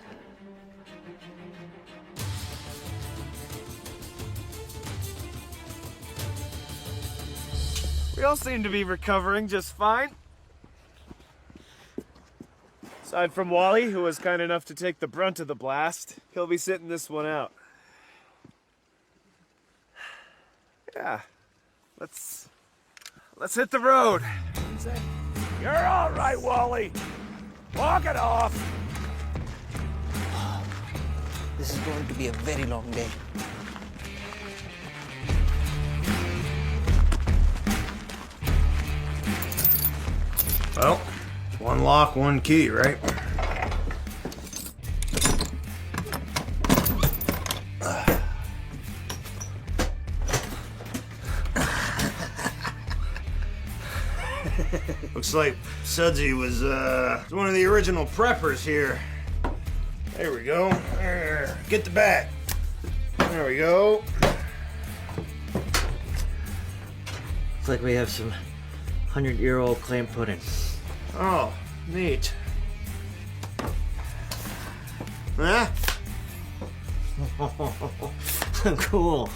S14: We all seem to be recovering just fine. Aside from Wally, who was kind enough to take the brunt of the blast, he'll be sitting this one out. Yeah, let's hit the road.
S6: You're all right, Wally. Walk it off.
S2: This is going to be a very long day.
S4: Well, one lock, one key, right? Looks like Sudsy was one of the original preppers here. There we go. There. Get the bat. There we go.
S7: Looks like we have some 100-year-old clam pudding.
S4: Oh, neat. Huh?
S7: Cool.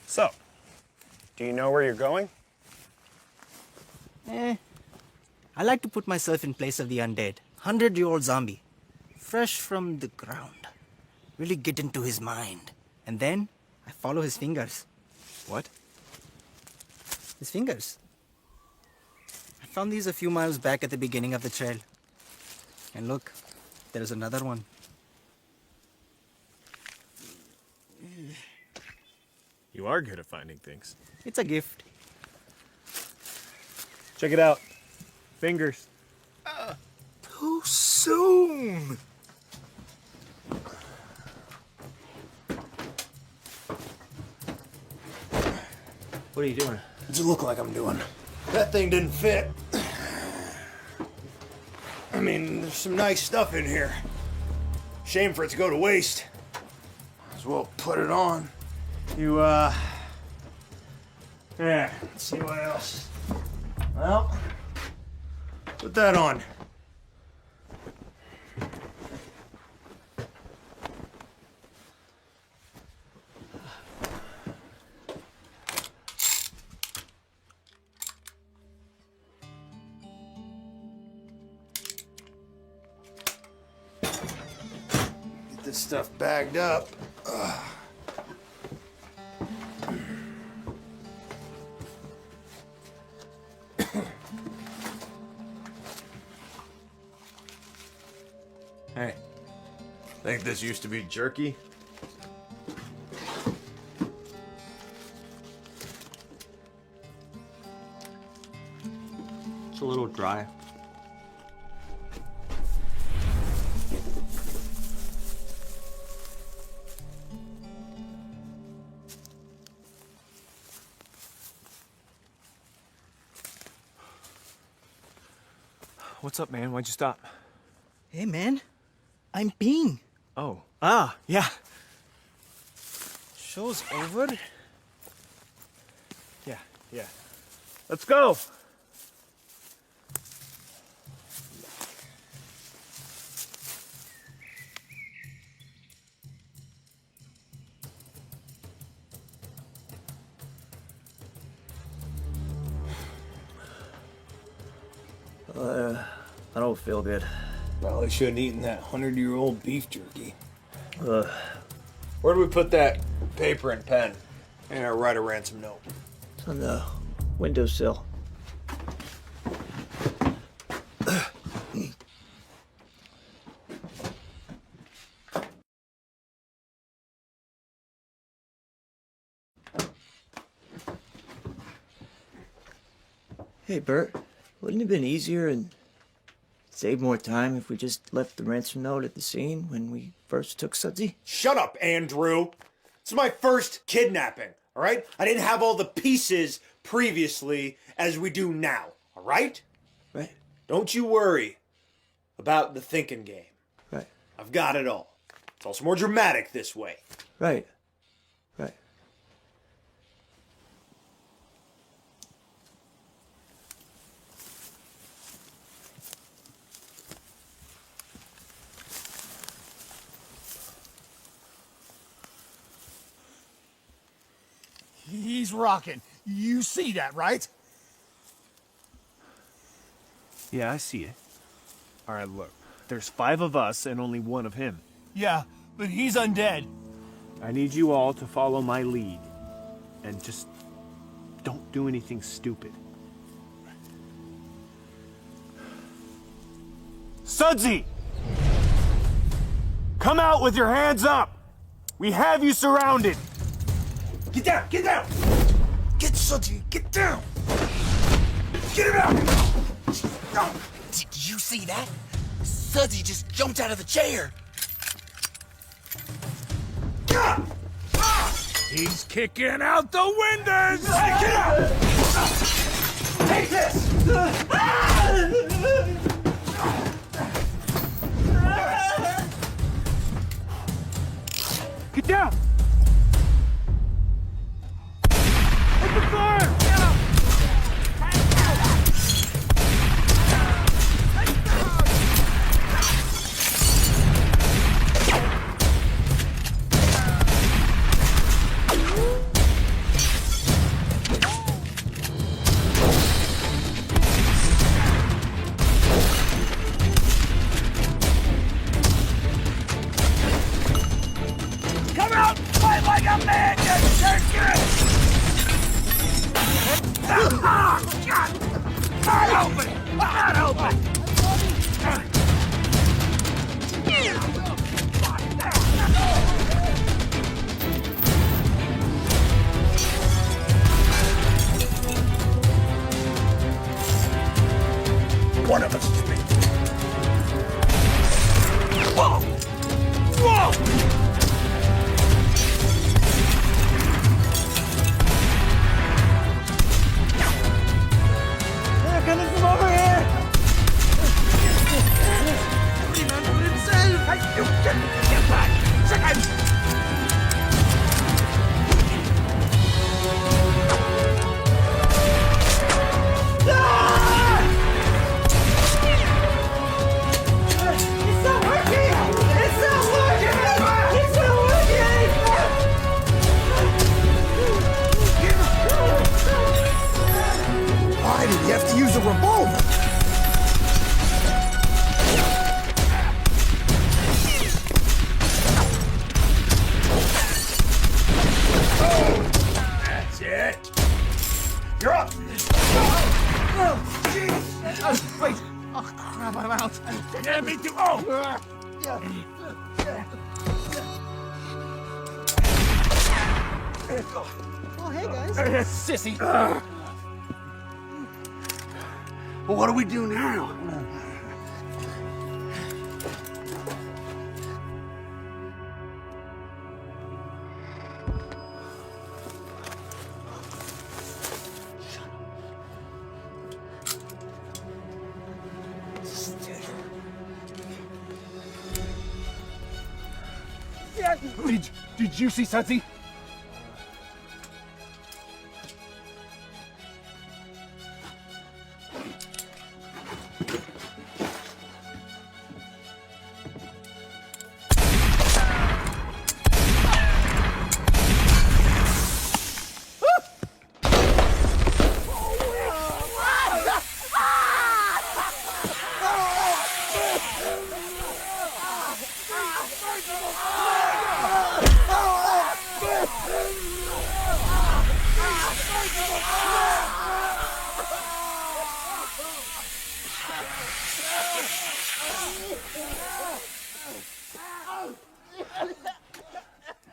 S4: So, do you know where you're going?
S2: I like to put myself in place of the undead. 100-year-old zombie. Fresh from the ground. Really get into his mind. And then, I follow his fingers.
S4: What?
S2: His fingers. I found these a few miles back at the beginning of the trail. And look, there's another one.
S4: You are good at finding things.
S2: It's a gift.
S4: Check it out. Fingers.
S8: Too soon.
S7: What are you doing?
S4: What's it look like I'm doing? That thing didn't fit. I mean, there's some nice stuff in here. Shame for it to go to waste. Might as well put it on. You, yeah, let's see what else. Well, put that on. Get this stuff bagged up. Ugh. Hey, think this used to be jerky?
S7: It's a little dry.
S14: What's up, man? Why'd you stop?
S2: Hey, man. I'm peeing.
S14: Oh. Ah, yeah.
S2: Show's over.
S14: Yeah. Let's go!
S7: I don't feel good.
S4: Probably shouldn't eaten that 100-year-old beef jerky.
S7: Ugh.
S4: Where do we put that paper and pen? And our write a ransom note.
S7: It's on the windowsill. Hey, Bert, wouldn't it have been easier and save more time if we just left the ransom note at the scene when we first took Sudsy?
S4: Shut up, Andrew. This is my first kidnapping, all right? I didn't have all the pieces previously as we do now, all right?
S7: Right.
S4: Don't you worry about the thinking game.
S7: Right.
S4: I've got it all. It's also more dramatic this way.
S7: Right.
S6: He's rocking. You see that, right?
S14: Yeah, I see it. All right, look. There's 5 of us and only 1 of him.
S6: Yeah, but he's undead.
S14: I need you all to follow my lead and just don't do anything stupid. Sudsy! Come out with your hands up! We have you surrounded!
S6: Get down! Get down! Get Sudsy! Get down! Get him out!
S20: Did you see that? Sudsy just jumped out of the chair.
S6: He's kicking out the windows! Get out! Take this!
S14: Get down! Open fire!
S6: Come out! Fight like a man, you jerk! Ah, God! Not open! Not open! One of us is me. Whoa! Whoa! They're coming from over here! Hey, you get back! Second! It's not working! It's not working! It's not working! Why did you have to use a revolver? That's it. You're up. Oh, jeez. Wait. Oh, crap, I'm out. Yeah, me too. Oh.
S3: Oh, hey, guys.
S6: Sissy. Well, what do we do now? Did you see Sudsy?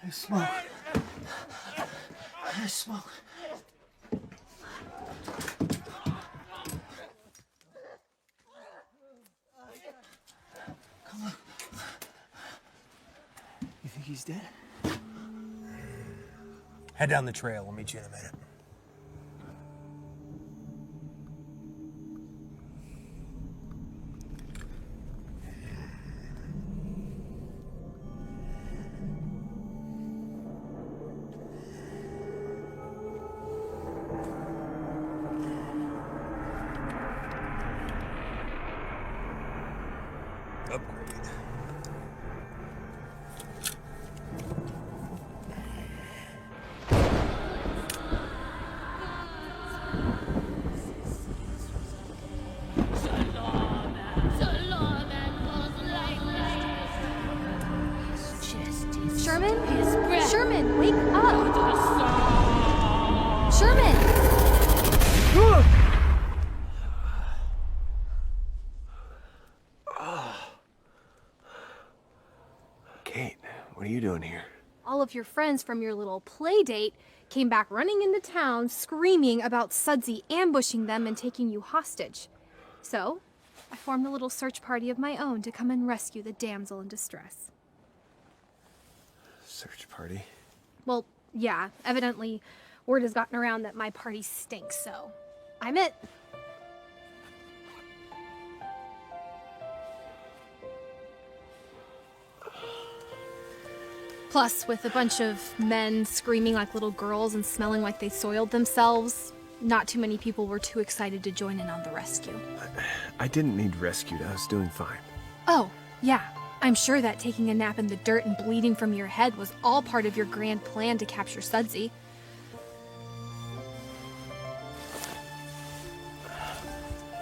S7: There's smoke. There's smoke. Come on. You think he's dead?
S4: Head down the trail. We'll meet you in a minute. Upgrade.
S1: Sherman?
S17: His breath.
S1: Sherman, wake up! Sherman!
S4: Kate, what are you doing here?
S1: All of your friends from your little play date came back running into town screaming about Sudsy ambushing them and taking you hostage. So, I formed a little search party of my own to come and rescue the damsel in distress.
S4: Search party?
S1: Well, yeah, evidently word has gotten around that my party stinks, so I'm it. Plus, with a bunch of men screaming like little girls and smelling like they soiled themselves, not too many people were too excited to join in on the rescue.
S4: I didn't need rescued. I was doing fine.
S1: Oh, yeah. I'm sure that taking a nap in the dirt and bleeding from your head was all part of your grand plan to capture Sudsy.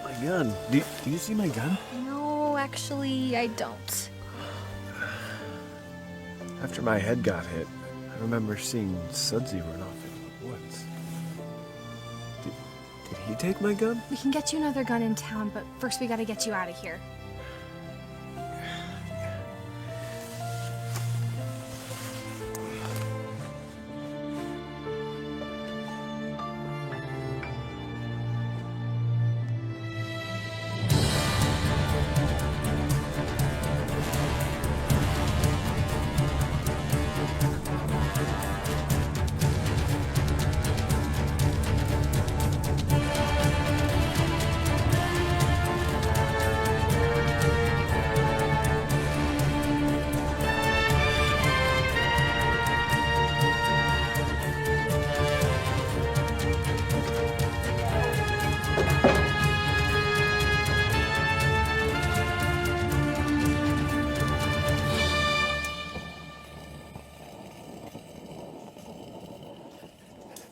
S4: My gun. Do you see my gun?
S1: No, actually, I don't.
S4: After my head got hit, I remember seeing Sudsy run off into the woods. Did he take my gun?
S1: We can get you another gun in town, but first we gotta get you out of here.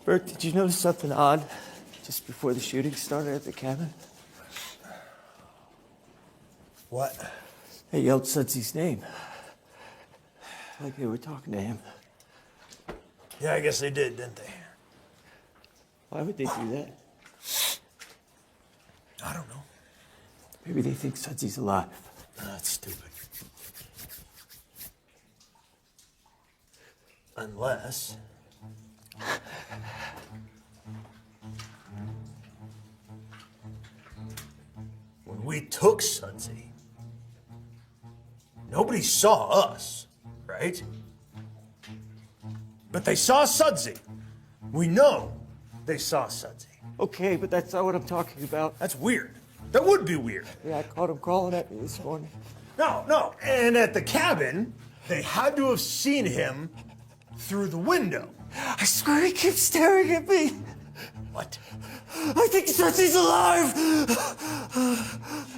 S7: Bert, did you notice something odd just before the shooting started at the cabin?
S4: What?
S7: They yelled Sudsy's name. Like they were talking to him.
S4: Yeah, I guess they did, didn't they?
S7: Why would they do that?
S4: I don't know.
S7: Maybe they think Sudsy's alive.
S4: That's stupid. Unless... when we took Sudsy, nobody saw us, right? But they saw Sudsy. We know they saw Sudsy.
S7: Okay, but that's not what I'm talking about.
S4: That's weird. That would be weird.
S7: Yeah, I caught him crawling at me this morning.
S4: No. And at the cabin, they had to have seen him through the window.
S7: I swear he keeps staring at me.
S4: What?
S7: I think Sudsy's alive.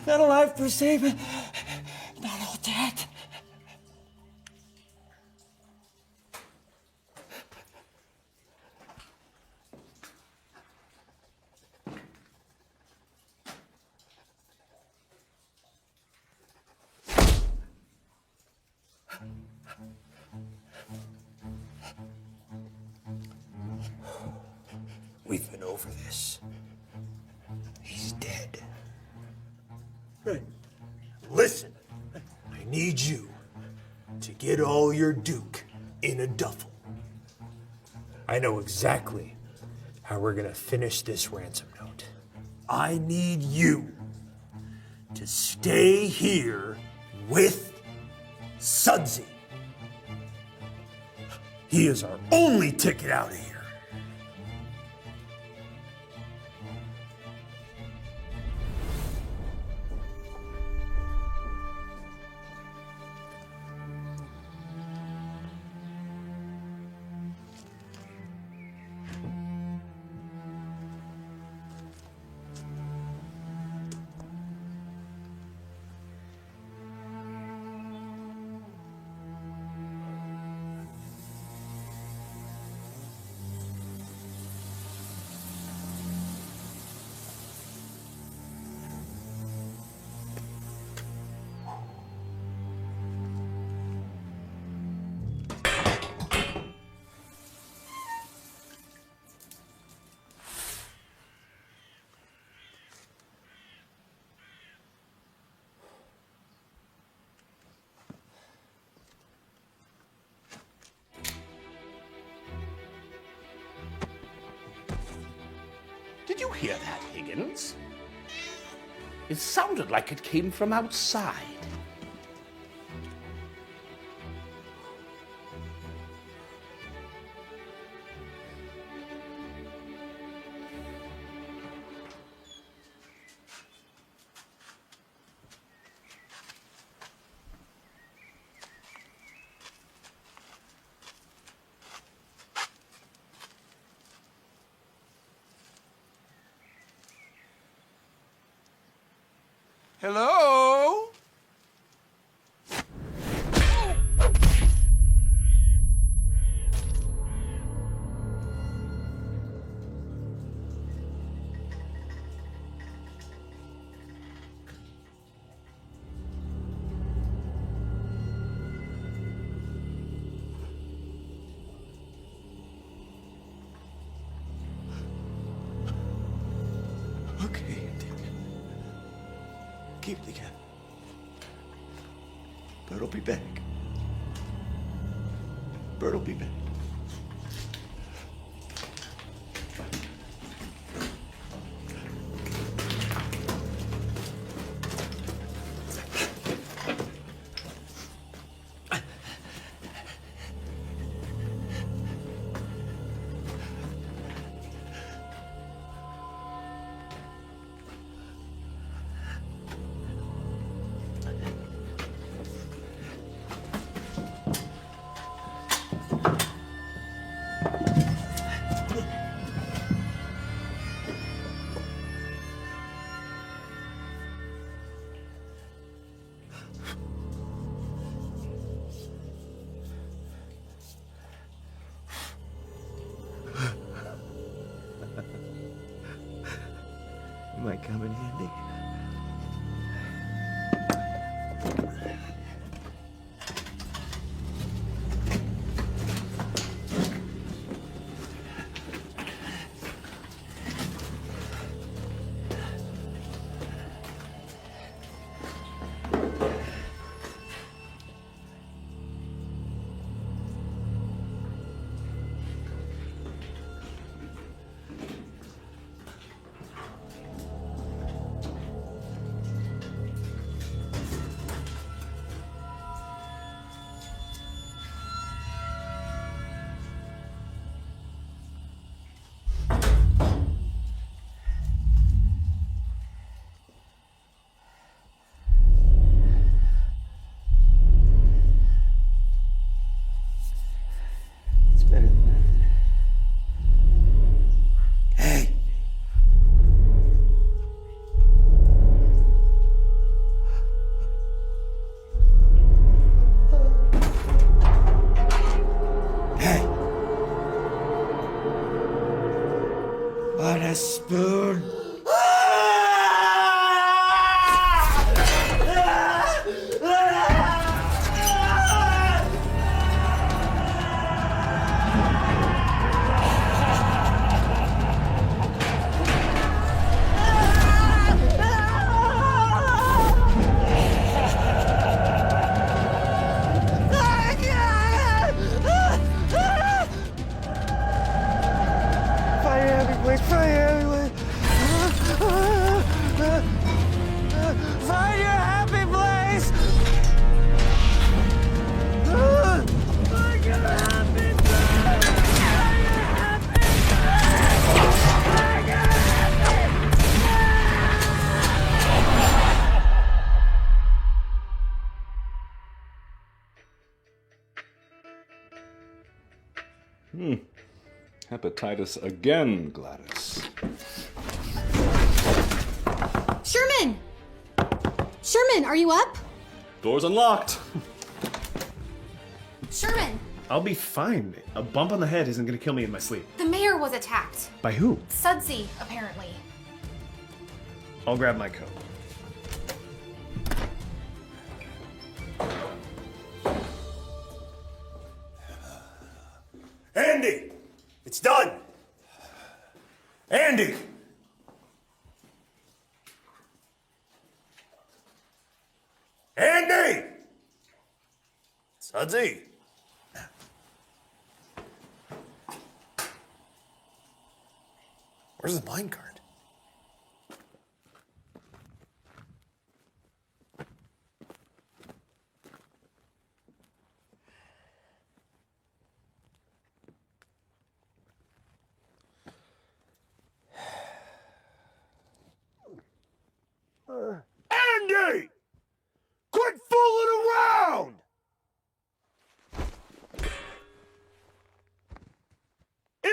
S7: Not alive per se, but not all dead.
S4: We've been over this. He's dead. Hey, listen, I need you to get all your Duke in a duffel. I know exactly how we're gonna finish this ransom note. I need you to stay here with Sudsy. He is our only ticket out of here.
S8: you hear that, Higgins? It sounded like it came from outside. Hello?
S6: Okay, keep it together. Bert'll be back. Bert'll be back. You might come in handy. Better than that. Hey! Hey! What a spoon! Fire everywhere! Fire everywhere! Find your happy place! Find your happy place! Find your happy place! Find your
S18: Hepatitis again, Gladys.
S1: Sherman! Sherman, are you up?
S18: Door's unlocked.
S1: Sherman!
S14: I'll be fine. A bump on the head isn't gonna kill me in my sleep.
S1: The mayor was attacked.
S14: By who?
S1: Sudsy, apparently.
S14: I'll grab my coat.
S4: Andy! It's done! Andy! Andy! Sudsy! Where's the minecart?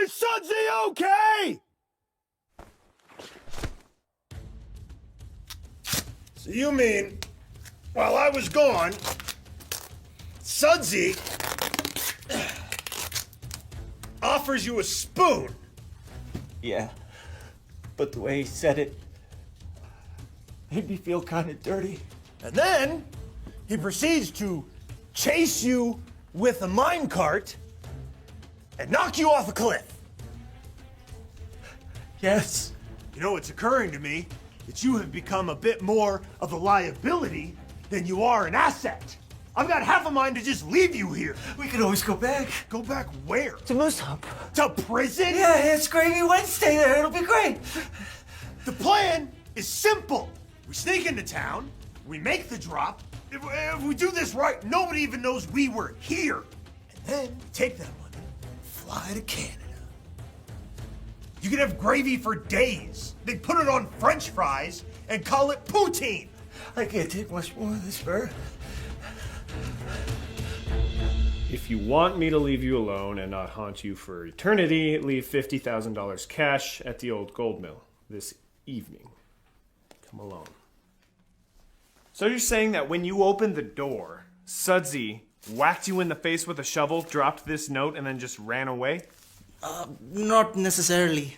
S4: Is Sudsy okay? So you mean, while I was gone, Sudsy offers you a spoon?
S7: Yeah, but the way he said it made me feel kind of dirty.
S4: And then he proceeds to chase you with a minecart and knock you off a cliff.
S7: Yes.
S4: You know, it's occurring to me that you have become a bit more of a liability than you are an asset. I've got half a mind to just leave you here.
S7: We could always go back.
S4: Go back where?
S7: To Moose Hump.
S4: To prison?
S7: Yeah, it's Gravy Wednesday there. It'll be great.
S4: The plan is simple. We sneak into town, we make the drop. If we do this right, nobody even knows we were here. And then we take that money, fly to Canada. You could have gravy for days. They put it on French fries and call it poutine.
S7: I can't take much more of this, Bert.
S14: If you want me to leave you alone and not haunt you for eternity, leave $50,000 cash at the old gold mill this evening. Come alone. So you're saying that when you opened the door, Sudsy whacked you in the face with a shovel, dropped this note, and then just ran away?
S2: Not necessarily.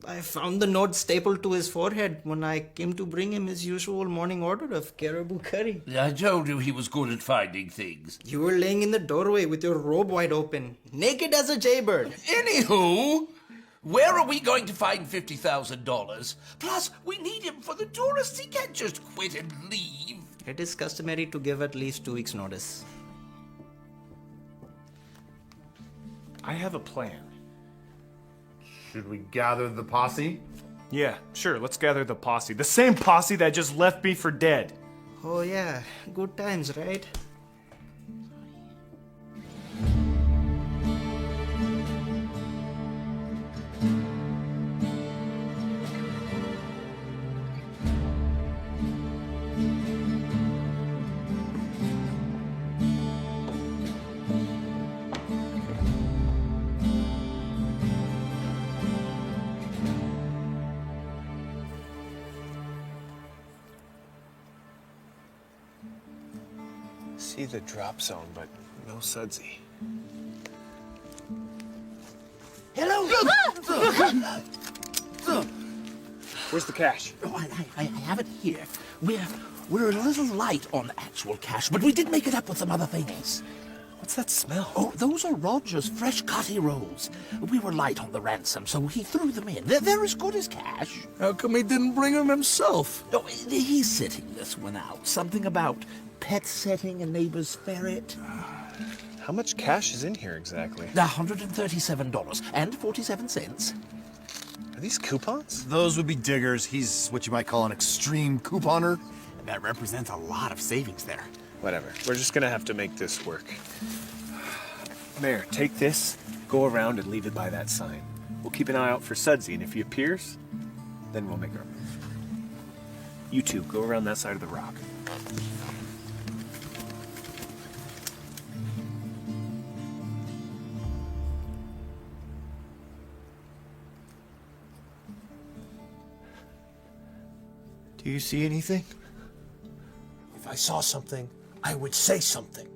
S2: I found the note stapled to his forehead when I came to bring him his usual morning order of caribou curry.
S8: I told you he was good at finding things.
S2: You were laying in the doorway with your robe wide open, naked as a jaybird.
S8: Anywho, where are we going to find $50,000? Plus, we need him for the tourists. He can't just quit and leave.
S2: It is customary to give at least 2 weeks' notice.
S14: I have a plan.
S4: Should we gather the posse?
S14: Yeah, sure, let's gather the posse. The same posse that just left me for dead.
S2: Oh yeah, good times, right?
S14: See the drop zone, but no Sudsy.
S20: Hello!
S14: Where's the cash?
S20: Oh, I have it here. We're a little light on actual cash, but we did make it up with some other things.
S14: What's that smell?
S20: Oh, those are Roger's fresh cutty rolls. We were light on the ransom, so he threw them in. They're as good as cash.
S8: How come he didn't bring them himself?
S20: Oh, he's sitting this one out. Something about pet setting a neighbor's ferret.
S14: How much cash is in here exactly?
S20: $137.47.
S14: Are these coupons?
S4: Those would be diggers. He's what you might call an extreme couponer.
S20: That represents a lot of savings there.
S14: Whatever. We're just gonna have to make this work. Mayor, take this, go around and leave it by that sign. We'll keep an eye out for Sudsy, and if he appears, then we'll make our move. You two, go around that side of the rock.
S7: Do you see anything?
S4: If I saw something, I would say something.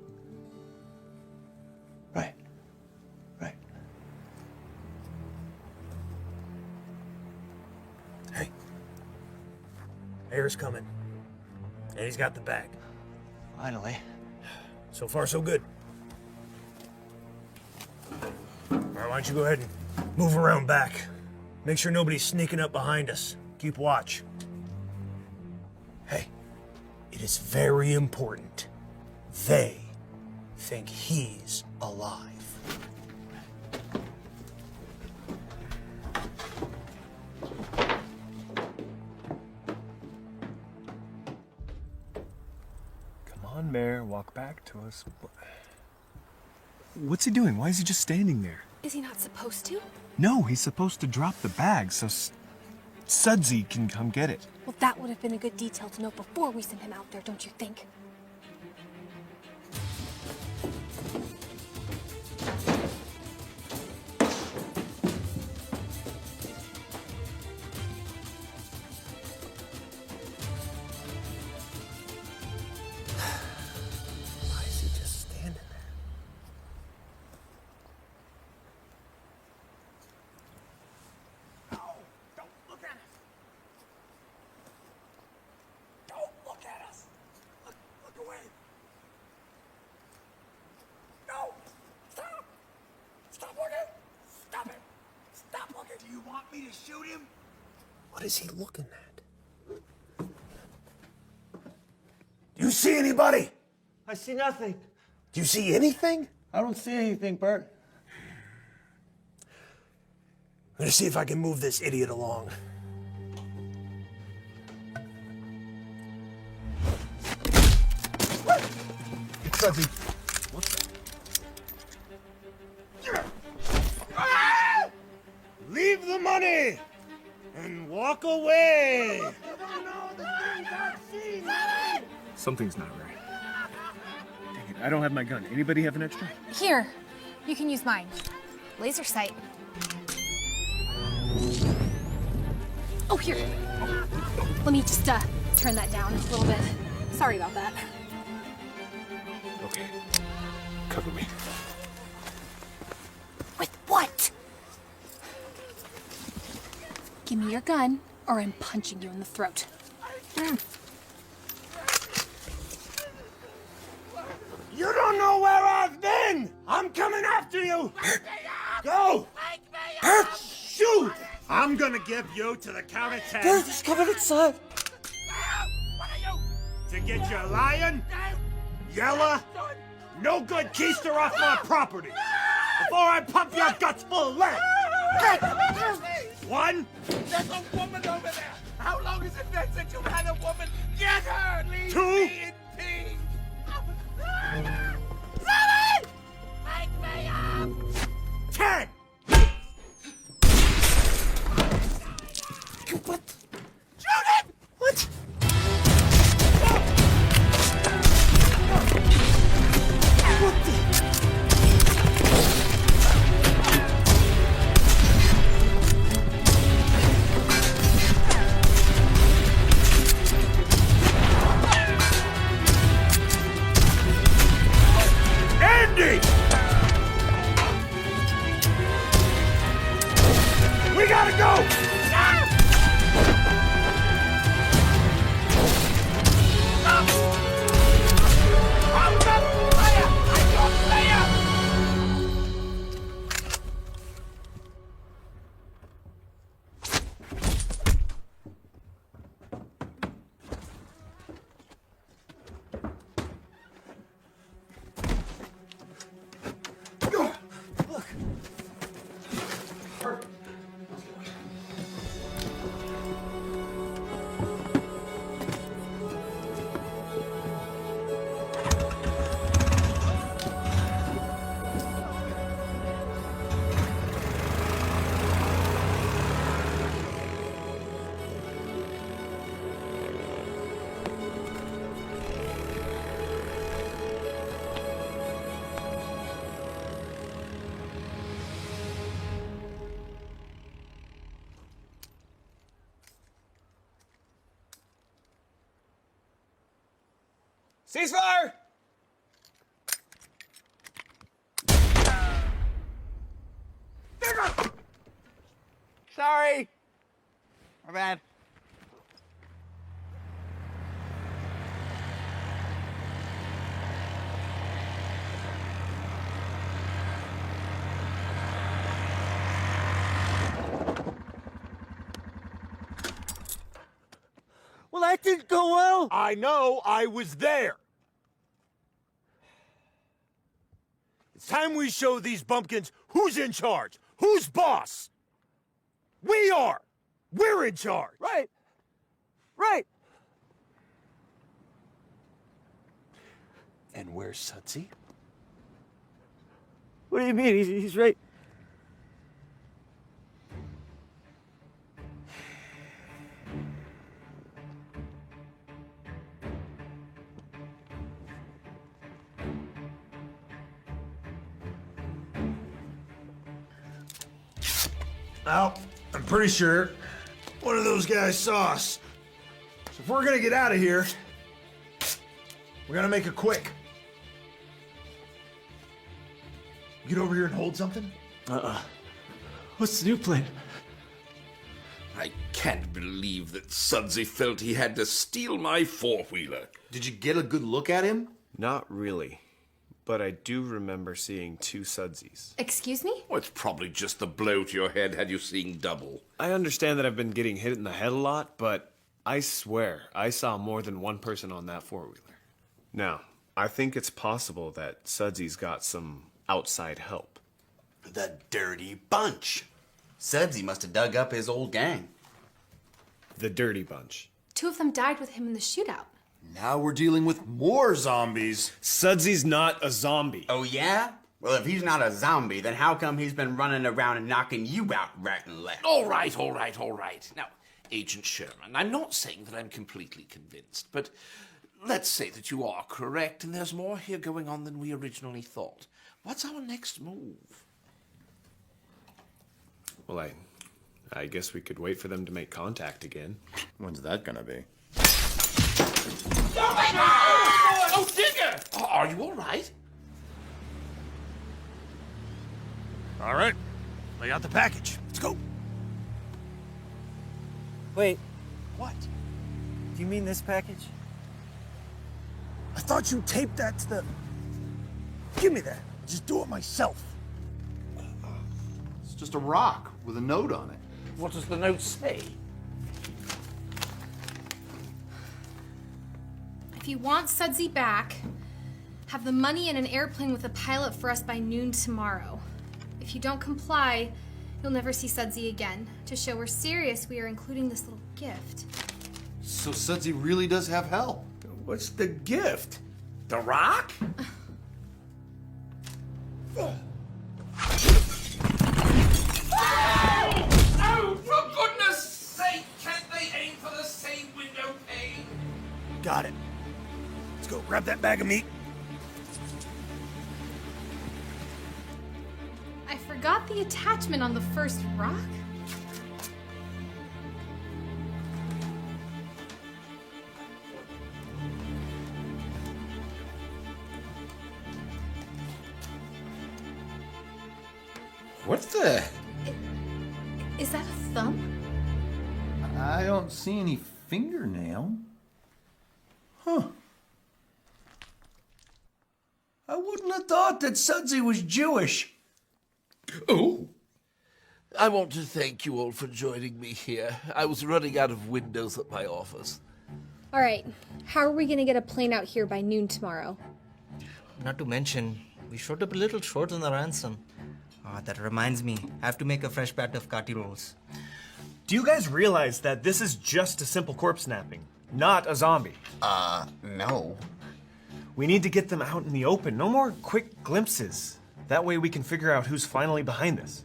S7: Right. Right.
S4: Hey. Mayor's coming. And he's got the bag.
S7: Finally.
S4: So far, so good. All right, why don't you go ahead and move around back. Make sure nobody's sneaking up behind us. Keep watch. Hey, it is very important. They think he's alive.
S14: Come on, Mayor, walk back to us. What's he doing? Why is he just standing there?
S1: Is he not supposed to?
S14: No, he's supposed to drop the bag so Sudsy can come get it.
S1: Well, that would have been a good detail to know before we sent him out there, don't you think?
S4: shoot him? What is he looking at? Do you see anybody?
S7: I see nothing.
S4: Do you see anything?
S7: I don't see anything, Bert.
S4: I'm gonna see if I can move this idiot along. It's Sudsy. What the? Leave the money and walk away.
S14: Something's not right. Dang it, I don't have my gun. Anybody have an extra?
S1: Here, you can use mine. Laser sight. Oh, here. Let me just turn that down a little bit. Sorry about that.
S14: Okay. Cover me.
S1: With what? Give me your gun, or I'm punching you in the throat.
S4: You don't know where I've been! I'm coming after you! Go! Shoot! I'm gonna give you to the count of 10.
S7: Bert, he's coming inside.
S4: To get your lion, yella, no good keister off my property. Before I pump your guts full of lead. 1.
S6: There's a woman over there! How long has it been since you had a woman? Get her! Leave
S4: 2.
S6: me in peace! Robin! Wake me up!
S4: 10.
S7: What?
S6: Shoot him!
S7: What? What the?
S4: Andy! We gotta go!
S6: Ceasefire! Sorry. My bad.
S4: Well, that didn't go well. I know. I was there. It's time we show these bumpkins who's in charge, who's boss. We are. We're in charge.
S6: Right. Right.
S4: And where's Sudsy?
S7: What do you mean? He's right.
S4: Well, I'm pretty sure one of those guys saw us. So if we're gonna get out of here, we're gonna make it quick. Get over here and hold something?
S14: What's the new plan?
S8: I can't believe that Sudsy felt he had to steal my four-wheeler.
S11: Did you get a good look at him?
S9: Not really.
S14: but I do remember seeing 2 Sudsies.
S1: Excuse me?
S8: Well, it's probably just the blow to your head had you seen double.
S14: I understand that I've been getting hit in the head a lot, but I swear I saw more than one person on that four-wheeler. Now, I think it's possible that Sudsy's got some outside help.
S5: The dirty bunch. Sudsy must have dug up his old gang.
S14: The dirty bunch.
S1: 2 of them died with him in the shootout.
S4: Now we're dealing with more zombies.
S14: Sudsy's not a zombie.
S5: Oh, yeah? Well, if he's not a zombie, then how come he's been running around and knocking you out right and left?
S8: All right. Now, Agent Sherman, I'm not saying that I'm completely convinced, but let's say that you are correct and there's more here going on than we originally thought. What's our next move?
S14: Well, I guess we could wait for them to make contact again.
S4: When's that gonna be?
S8: Oh, Digger! Are you all right?
S4: All right. Lay out the package. Let's go.
S2: Wait,
S4: What?
S2: do you mean this package?
S4: I thought you taped that to the... Give me that. Just do it myself.
S9: It's just a rock with a note on it.
S8: What does the note say?
S1: If you want Sudsy back, have the money and an airplane with a pilot for us by noon tomorrow. If you don't comply, you'll never see Sudsy again. To show we're serious, we are including this little gift.
S9: So Sudsy really does have help.
S8: What's the gift? The rock? Oh, for goodness sake, can't they aim for the same window pane?
S4: Got it. Let's go. Grab that bag of meat.
S1: I forgot the attachment on the first rock.
S8: What the?
S1: Is that a thumb?
S9: I don't see any fingernail. Huh. I wouldn't have thought that Sudsy was Jewish.
S8: Oh. I want to thank you all for joining me here. I was running out of windows at my office.
S1: All right, how are we gonna get a plane out here by noon tomorrow?
S2: Not to mention, we showed up a little short on the ransom. That reminds me, I have to make a fresh batch of kati rolls.
S14: Do you guys realize that this is just a simple corpse snapping, not a zombie?
S5: No.
S14: We need to get them out in the open. No more quick glimpses. That way we can figure out who's finally behind this.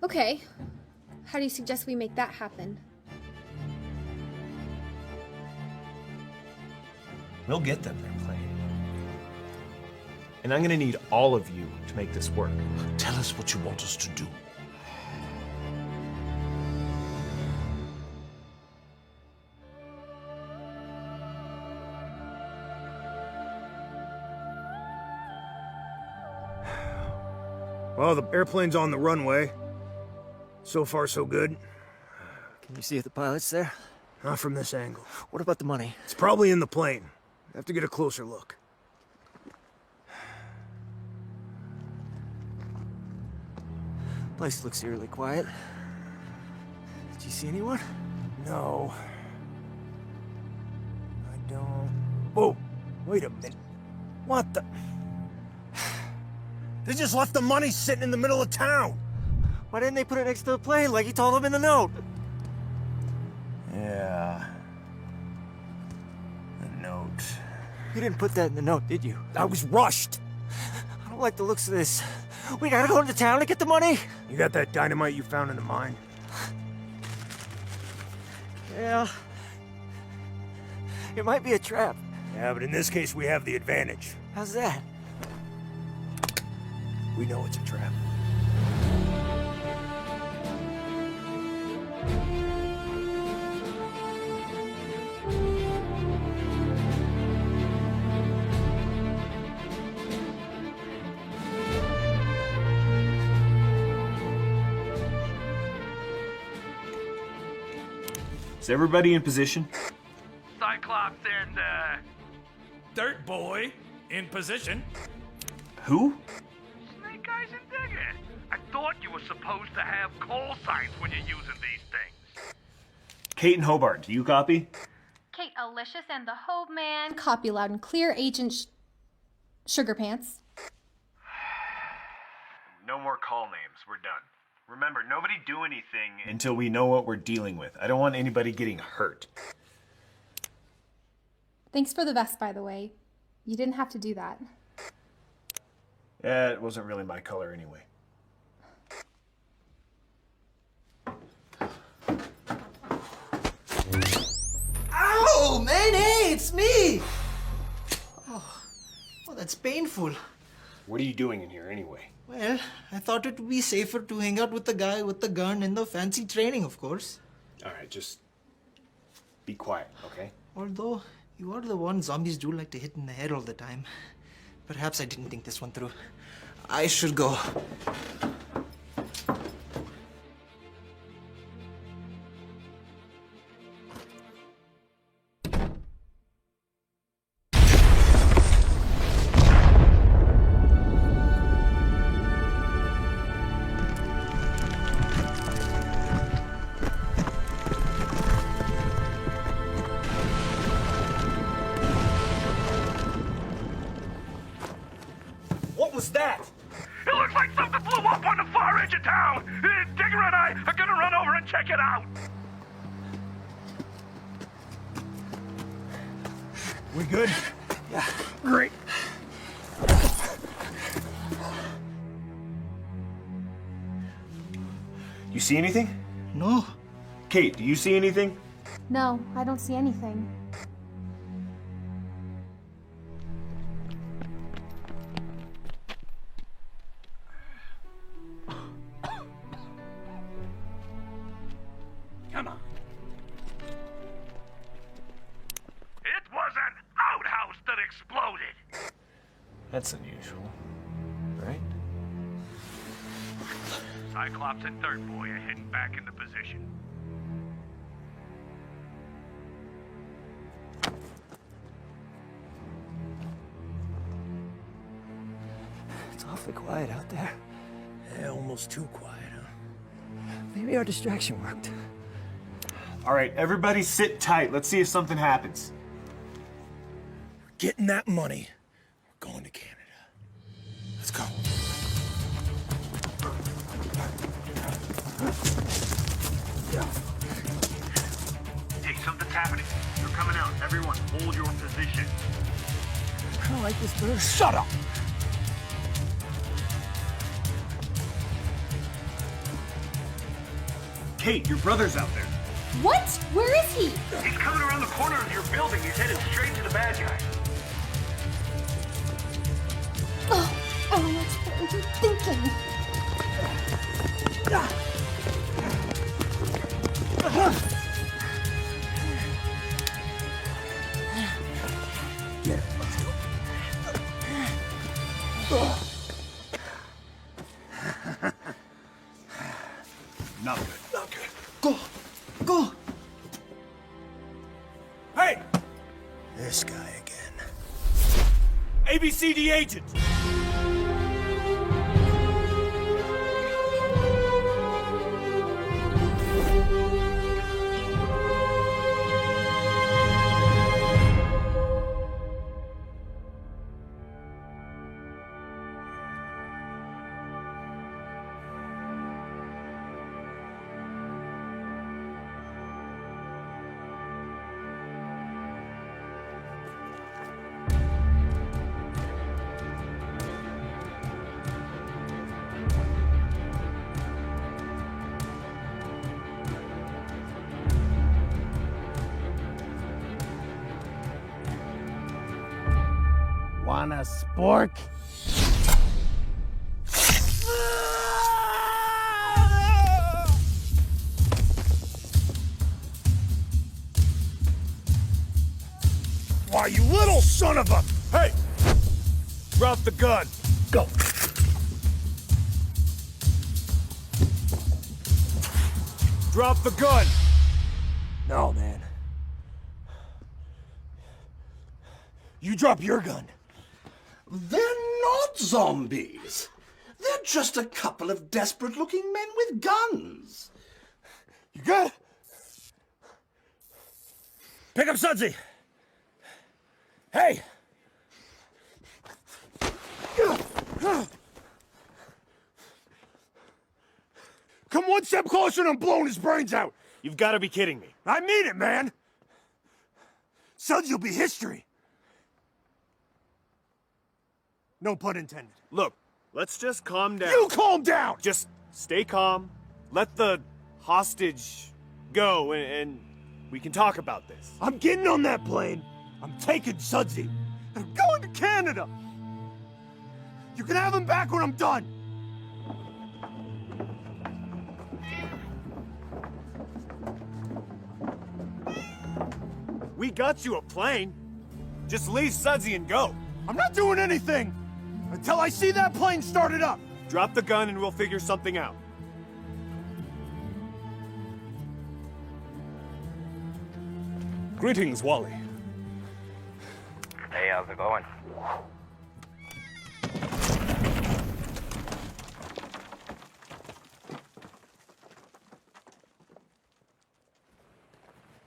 S1: Okay, how do you suggest we make that happen?
S14: We'll get them their plane. And I'm gonna need all of you to make this work.
S8: Tell us what you want us to do.
S4: Well, the airplane's on the runway. So far, so good.
S2: Can you see if the pilot's there?
S4: Not from this angle.
S2: What about the money?
S4: It's probably in the plane. Have to get a closer look.
S2: Place looks eerily quiet. Did you see anyone?
S4: No. I don't... Whoa! Wait a minute. What the... They just left the money sitting in the middle of town!
S2: Why didn't they put it next to the plane like you told them in the note?
S4: Yeah... The note...
S2: You didn't put that in the note, did you?
S4: I was rushed!
S2: I don't like the looks of this. We gotta go into town to get the money!
S4: You got that dynamite you found in the mine?
S2: Yeah. It might be a trap.
S4: Yeah, but in this case, we have the advantage.
S2: How's that?
S4: We know it's a trap.
S14: Is everybody in position?
S6: Cyclops and, Dirt Boy in position.
S14: Who?
S6: Snake Eyes and Digger. I thought you were supposed to have call signs when you're using these things.
S14: Kate and Hobart, do you copy?
S1: Kate Alicious and the Hope Man. Copy loud and clear, Agent Sugar Pants.
S14: No more call names. We're done. Remember, nobody do anything until we know what we're dealing with. I don't want anybody getting hurt.
S1: Thanks for the vest, by the way. You didn't have to do that.
S14: Yeah, it wasn't really my color anyway.
S2: Ow, man, hey, it's me! Oh, that's painful.
S14: What are you doing in here anyway?
S2: Well, I thought it would be safer to hang out with the guy with the gun and the fancy training, of course.
S14: Alright, just be quiet, okay?
S2: Although, you are the one zombies do like to hit in the head all the time. Perhaps I didn't think this one through. I should go.
S14: What was that?
S6: It looks like something blew up on the far edge of town. Digger and I are gonna run over and check it out.
S14: We good?
S2: Yeah.
S14: Great. You see anything?
S2: No.
S14: Kate, do you see anything?
S1: No, I don't see anything.
S6: Come on. It was an outhouse that exploded.
S14: That's unusual, right?
S6: Cyclops and Dirt Boy are heading back into position.
S7: It's awfully quiet out there.
S4: Yeah, almost too quiet, huh?
S7: Maybe our distraction worked.
S14: All right, everybody sit tight. Let's see if something happens.
S4: Getting that money. We're going to Canada. Let's go.
S6: Hey, something's happening. They're coming out. Everyone, hold your position.
S7: I don't like this bird.
S4: Shut up!
S14: Kate, your brother's out there.
S1: What? Where is he?
S6: He's coming around the corner of your building. He's headed straight to the bad guy.
S1: Oh, Alex, what were you thinking?
S14: Not good.
S2: Not good. Go. Go.
S14: Hey!
S4: This guy again.
S14: ABCD agent!
S20: Want a spork?
S4: Why, you little son of a... Hey! Drop the gun.
S20: Go.
S4: Drop the gun.
S20: No, man.
S4: You drop your gun.
S8: They're not zombies. They're just a couple of desperate-looking men with guns.
S4: You good? Pick up Sudsy. Hey! Come one step closer and I'm blowing his brains out.
S14: You've got to be kidding me.
S4: I mean it, man. Sudsy will be history. No pun intended.
S14: Look, let's just calm down.
S4: You calm down!
S14: Just stay calm. Let the hostage go, and we can talk about this.
S4: I'm getting on that plane. I'm taking Sudsy. I'm going to Canada. You can have him back when I'm done.
S14: We got you a plane. Just leave Sudsy and go.
S4: I'm not doing anything until I see that plane started up.
S14: Drop the gun and we'll figure something out.
S18: Greetings, Wally.
S10: Hey, how's it going?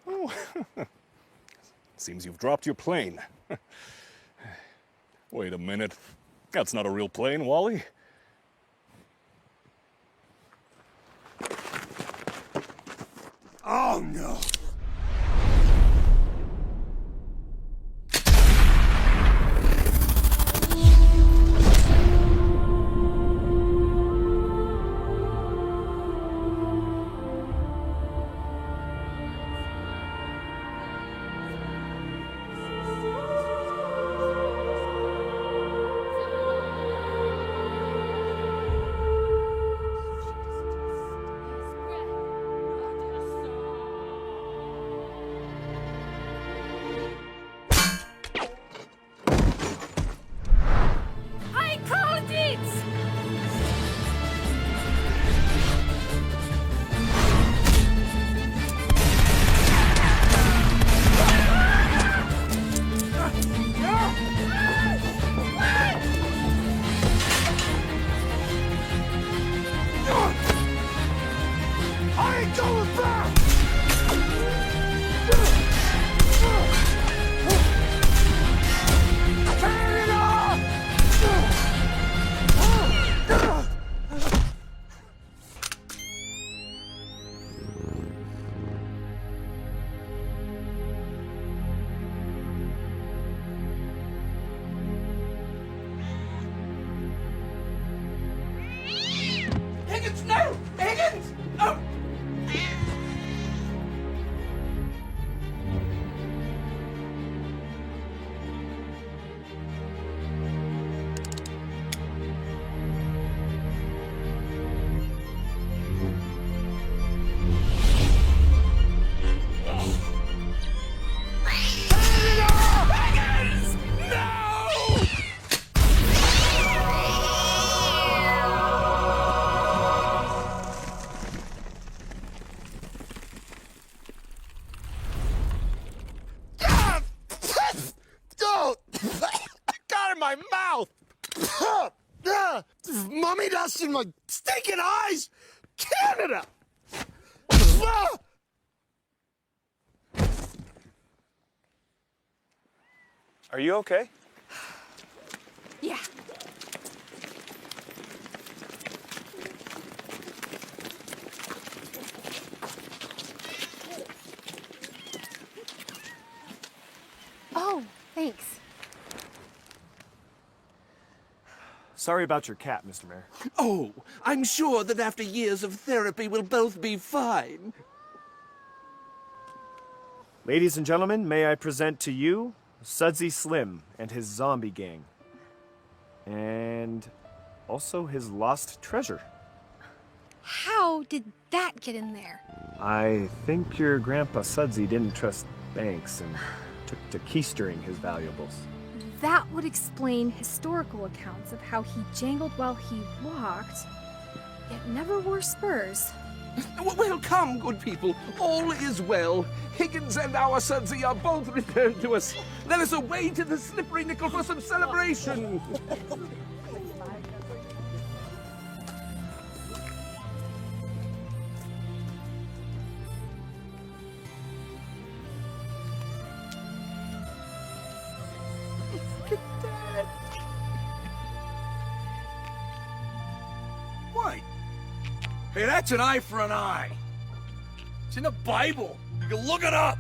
S18: Oh, seems you've dropped your plane. Wait a minute. That's not a real plane, Wally.
S4: Oh, no.
S8: Higgins, no! Higgins! Oh!
S4: My mouth! Mummy dust in my stinking eyes! Canada!
S14: Are you okay?
S1: Yeah. Oh, thanks.
S14: Sorry about your cat, Mr. Mayor.
S8: Oh, I'm sure that after years of therapy we'll both be fine.
S14: Ladies and gentlemen, may I present to you Sudsy Slim and his zombie gang. And also his lost treasure.
S1: How did that get in there?
S14: I think your grandpa Sudsy didn't trust banks and took to keystering his valuables.
S1: That would explain historical accounts of how he jangled while he walked, yet never wore spurs.
S8: Well, come, good people. All is well. Higgins and our Sudsy are both returned to us. Let us away to the Slippery Nickel for some celebration.
S6: What? Hey, that's an eye for an eye. It's in the Bible. You can look it up.